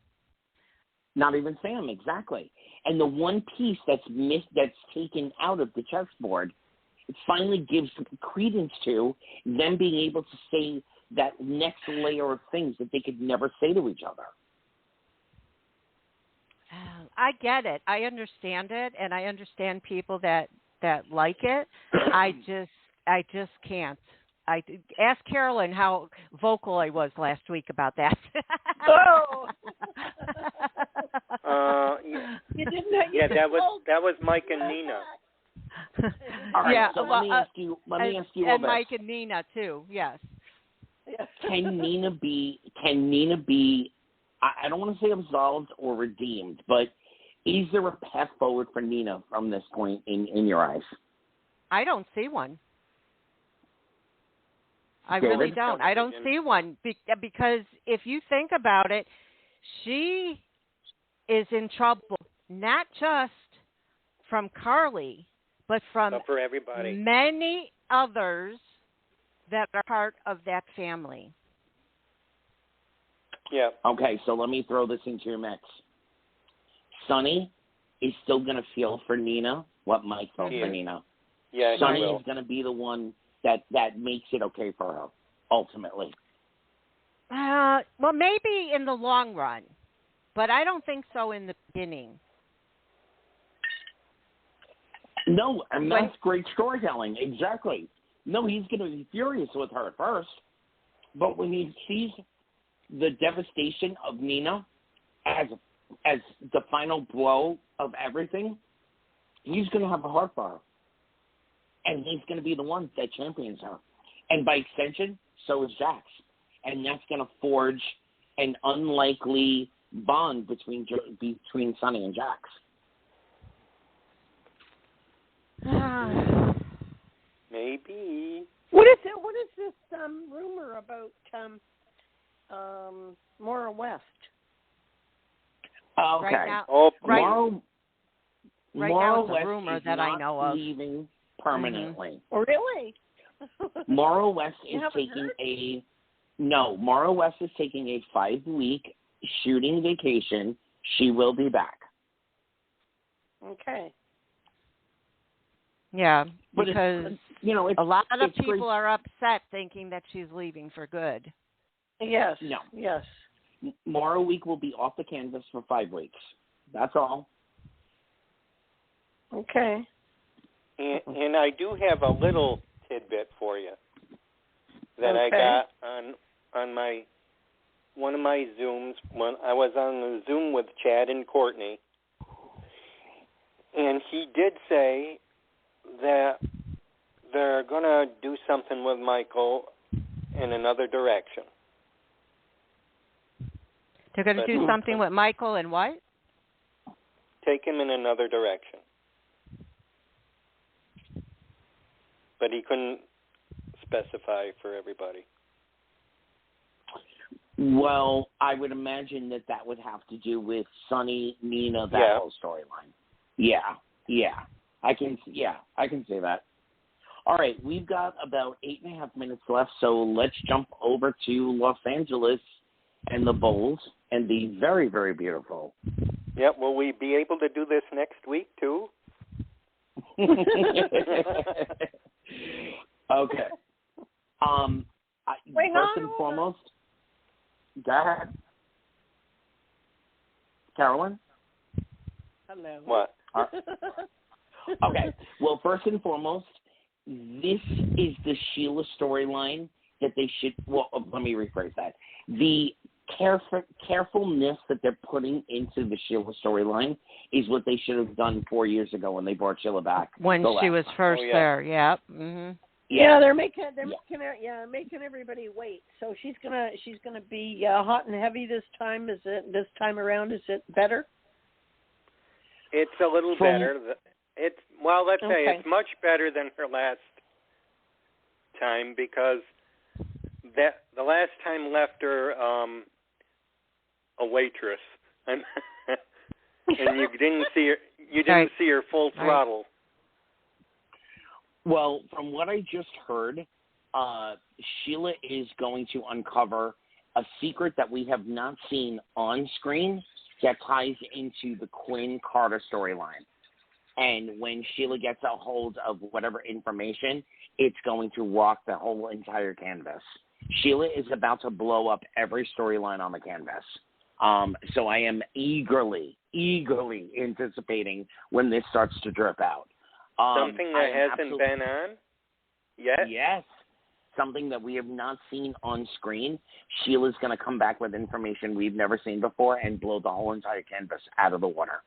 Not even Sam, exactly. And the one piece that's taken out of the chessboard, it finally gives credence to them being able to say that next layer of things that they could never say to each other. I get it. I understand it, and I understand people that like it. I just can't. I ask Carolyn how vocal I was last week about that. Oh. You didn't know. That was Mike and Nina. All right, so let me ask you and Mike and Nina too. Yes. Can Nina be? I don't want to say absolved or redeemed, but is there a path forward for Nina from this point in your eyes? I don't see one. I really don't. I don't see one because if you think about it, she is in trouble not just from Carly, but for everybody. Many others that are part of that family. Yeah. Okay, so let me throw this into your mix. Sonny is still going to feel for Nina what Mike felt for Nina. Yeah, Sonny is going to be the one that makes it okay for her, ultimately. Well, maybe in the long run, but I don't think so in the beginning. No, and that's great storytelling. Exactly. No, he's going to be furious with her at first, but when he sees the devastation of Nina as the final blow of everything, he's going to have a heart for her, and he's going to be the one that champions her, and by extension, so is Jax, and that's going to forge an unlikely bond between Sonny and Jax. Maybe. What is this rumor about Maura West? Okay. Right now, Maura it's a West rumor is that not I know of. leaving permanently. Oh, really? Maura West is taking Maura West is taking a 5-week shooting vacation. She will be back. Okay. Yeah, But because a lot of people are upset thinking that she's leaving for good. Yes. No. Yes. Maura Week will be off the canvas for 5 weeks. That's all. Okay. And I do have a little tidbit for you that I got on my one of my Zooms when I was on the Zoom with Chad and Courtney, and he did say that they're going to do something with Michael in another direction. They're going to do something with Michael and what? Take him in another direction. But he couldn't specify for everybody. Well, I would imagine that would have to do with Sonny, Nina, that whole storyline. Yeah. I can say that. All right, we've got about 8.5 minutes left, so let's jump over to Los Angeles and the Bulls and the very, very beautiful. Yep, will we be able to do this next week, too? Okay. First and foremost, go ahead. Carolyn? Hello. What? Okay. Well, first and foremost, this is the Sheila storyline that they should. Well, let me rephrase that. The carefulness that they're putting into the Sheila storyline is what they should have done 4 years ago when they brought Sheila back. When she was first there, yeah. Mm-hmm. Yeah, they're making everybody wait. So she's gonna be hot and heavy this time. This time around? Is it better? It's a little better. Let's say it's much better than her last time because the last time left her a waitress, and you didn't see her. You didn't see her full throttle. Well, from what I just heard, Sheila is going to uncover a secret that we have not seen on screen that ties into the Quinn Carter storyline. And when Sheila gets a hold of whatever information, it's going to rock the whole entire canvas. Sheila is about to blow up every storyline on the canvas. So I am eagerly anticipating when this starts to drip out. Something that hasn't been on yet? Yes. Something that we have not seen on screen. Sheila's going to come back with information we've never seen before and blow the whole entire canvas out of the water.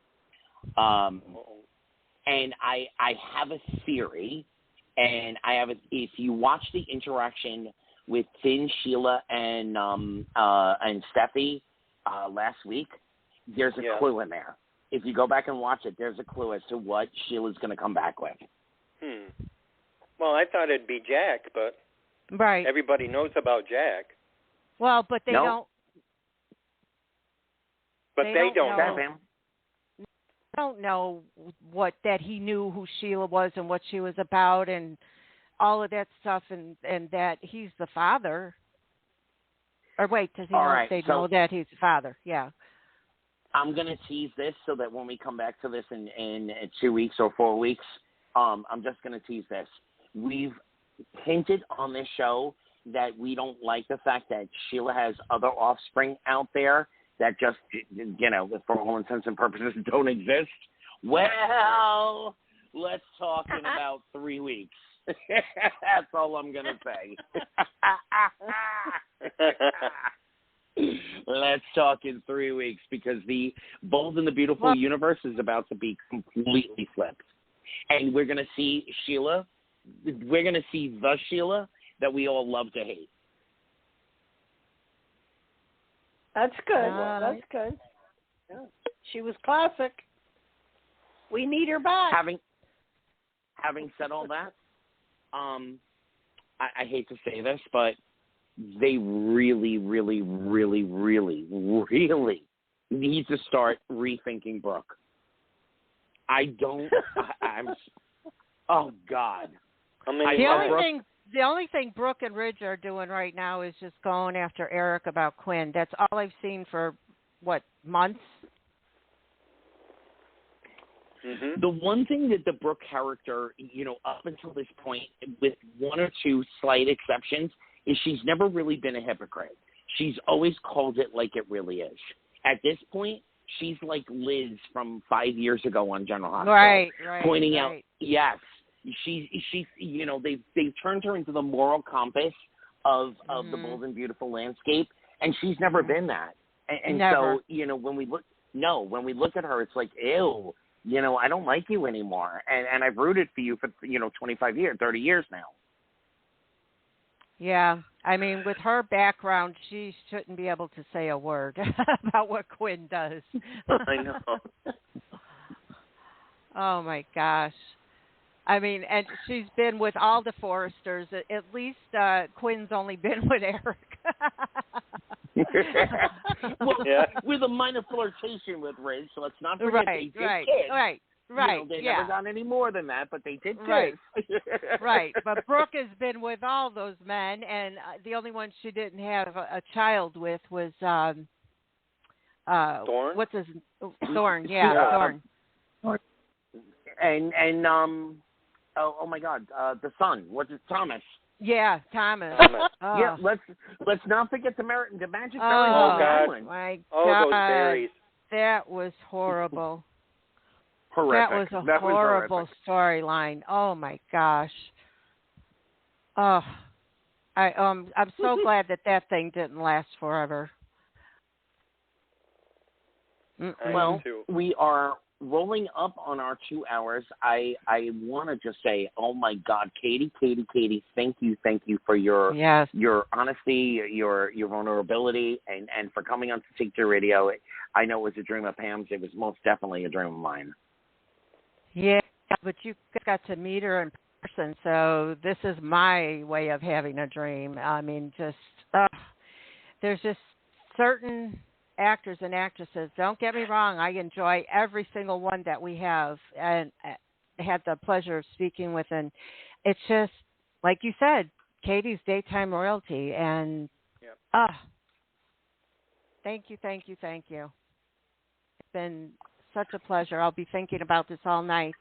And I have a theory, and if you watch the interaction with Finn, Sheila, and Steffi last week, there's a clue in there. If you go back and watch it, there's a clue as to what Sheila's going to come back with. Well, I thought it'd be Jack, but everybody knows about Jack. Well, but they don't. But they don't know. I don't know that he knew who Sheila was and what she was about and all of that stuff, and that he's the father. Or wait, does he know that he's the father? Yeah. I'm going to tease this so that when we come back to this in 2 weeks or 4 weeks, I'm just going to tease this. We've hinted on this show that we don't like the fact that Sheila has other offspring out there that just, for all intents and purposes, don't exist. Well, Let's talk in about 3 weeks. That's all I'm going to say. Let's talk in 3 weeks because the Bold and the Beautiful universe is about to be completely flipped. And we're going to see Sheila. We're going to see the Sheila that we all love to hate. That's good. That's good. Yeah. She was classic. We need her back. Having said all that, I hate to say this, but they really, really, really, really, really need to start rethinking Brooke. I'm oh, God. The only thing Brooke and Ridge are doing right now is just going after Eric about Quinn. That's all I've seen for, months? Mm-hmm. The one thing that the Brooke character, up until this point, with one or two slight exceptions, is she's never really been a hypocrite. She's always called it like it really is. At this point, she's like Liz from 5 years ago on General Hospital. Right. Pointing out, yes, she's they've turned her into the moral compass of the Bold and Beautiful landscape, and she's never been that. And so, when we look at her, it's like, ew. I don't like you anymore. And I've rooted for you for, 25 years, 30 years now. Yeah. I mean, with her background, she shouldn't be able to say a word about what Quinn does. I know. Oh, my gosh. I mean, and she's been with all the Forresters. At least Quinn's only been with Eric. With a minor flirtation with Riz, so let's not forget they did kiss. Right. They never got any more than that, but they did kiss. Right. But Brooke has been with all those men, and the only one she didn't have a child with was Thorne. What's his Thorne? Yeah, Thorne. And oh my God, the son. What's his Thomas? Yeah, Thomas. Yeah, let's not forget the magic berries. Oh God! My God. Those berries. That was horrible. Horrific. That was a horrible storyline. Oh my gosh. Oh, I'm so glad that thing didn't last forever. Well, we are rolling up on our 2 hours. I want to just say, oh my God, Cady, thank you for your honesty, your vulnerability, and for coming on to Take Two Radio. I know it was a dream of Pam's. It was most definitely a dream of mine. Yeah, but you got to meet her in person, so this is my way of having a dream. I mean, there's just certain actors and actresses. Don't get me wrong. I enjoy every single one that we have and had the pleasure of speaking with. And it's just, like you said, Cady's daytime royalty. And thank you. It's been such a pleasure. I'll be thinking about this all night.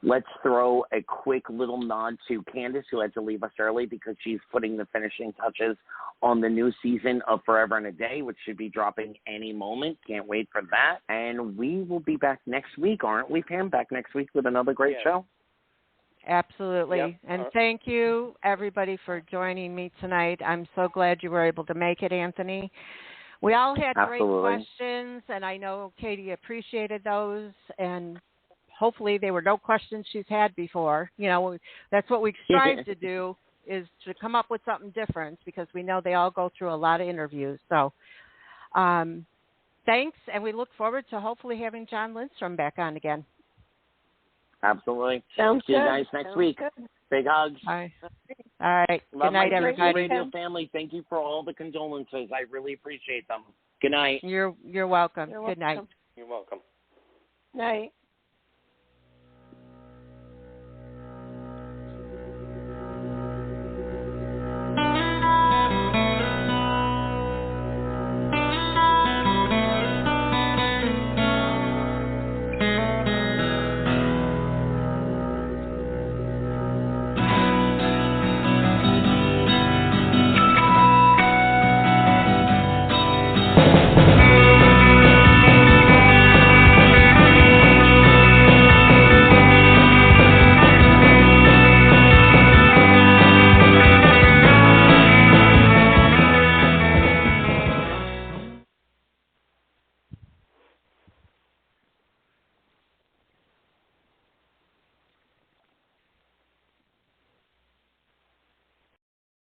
Let's throw a quick little nod to Candace, who had to leave us early because she's putting the finishing touches on the new season of Forever and a Day, which should be dropping any moment. Can't wait for that. And we will be back next week, aren't we, Pam? Back next week with another great show? Absolutely. Yep. And thank you, everybody, for joining me tonight. I'm so glad you were able to make it, Anthony. We all had great questions, and I know Cady appreciated those, and hopefully they were no questions she's had before. That's what we strive to do, is to come up with something different, because we know they all go through a lot of interviews. So thanks, and we look forward to hopefully having John Lindstrom back on again. Absolutely. Sounds See good. you guys next week. Good. Big hugs. All right. Good night, everybody. Radio family, thank you for all the condolences. I really appreciate them. Good night. You're welcome. You're Good night. welcome. You're welcome. Night.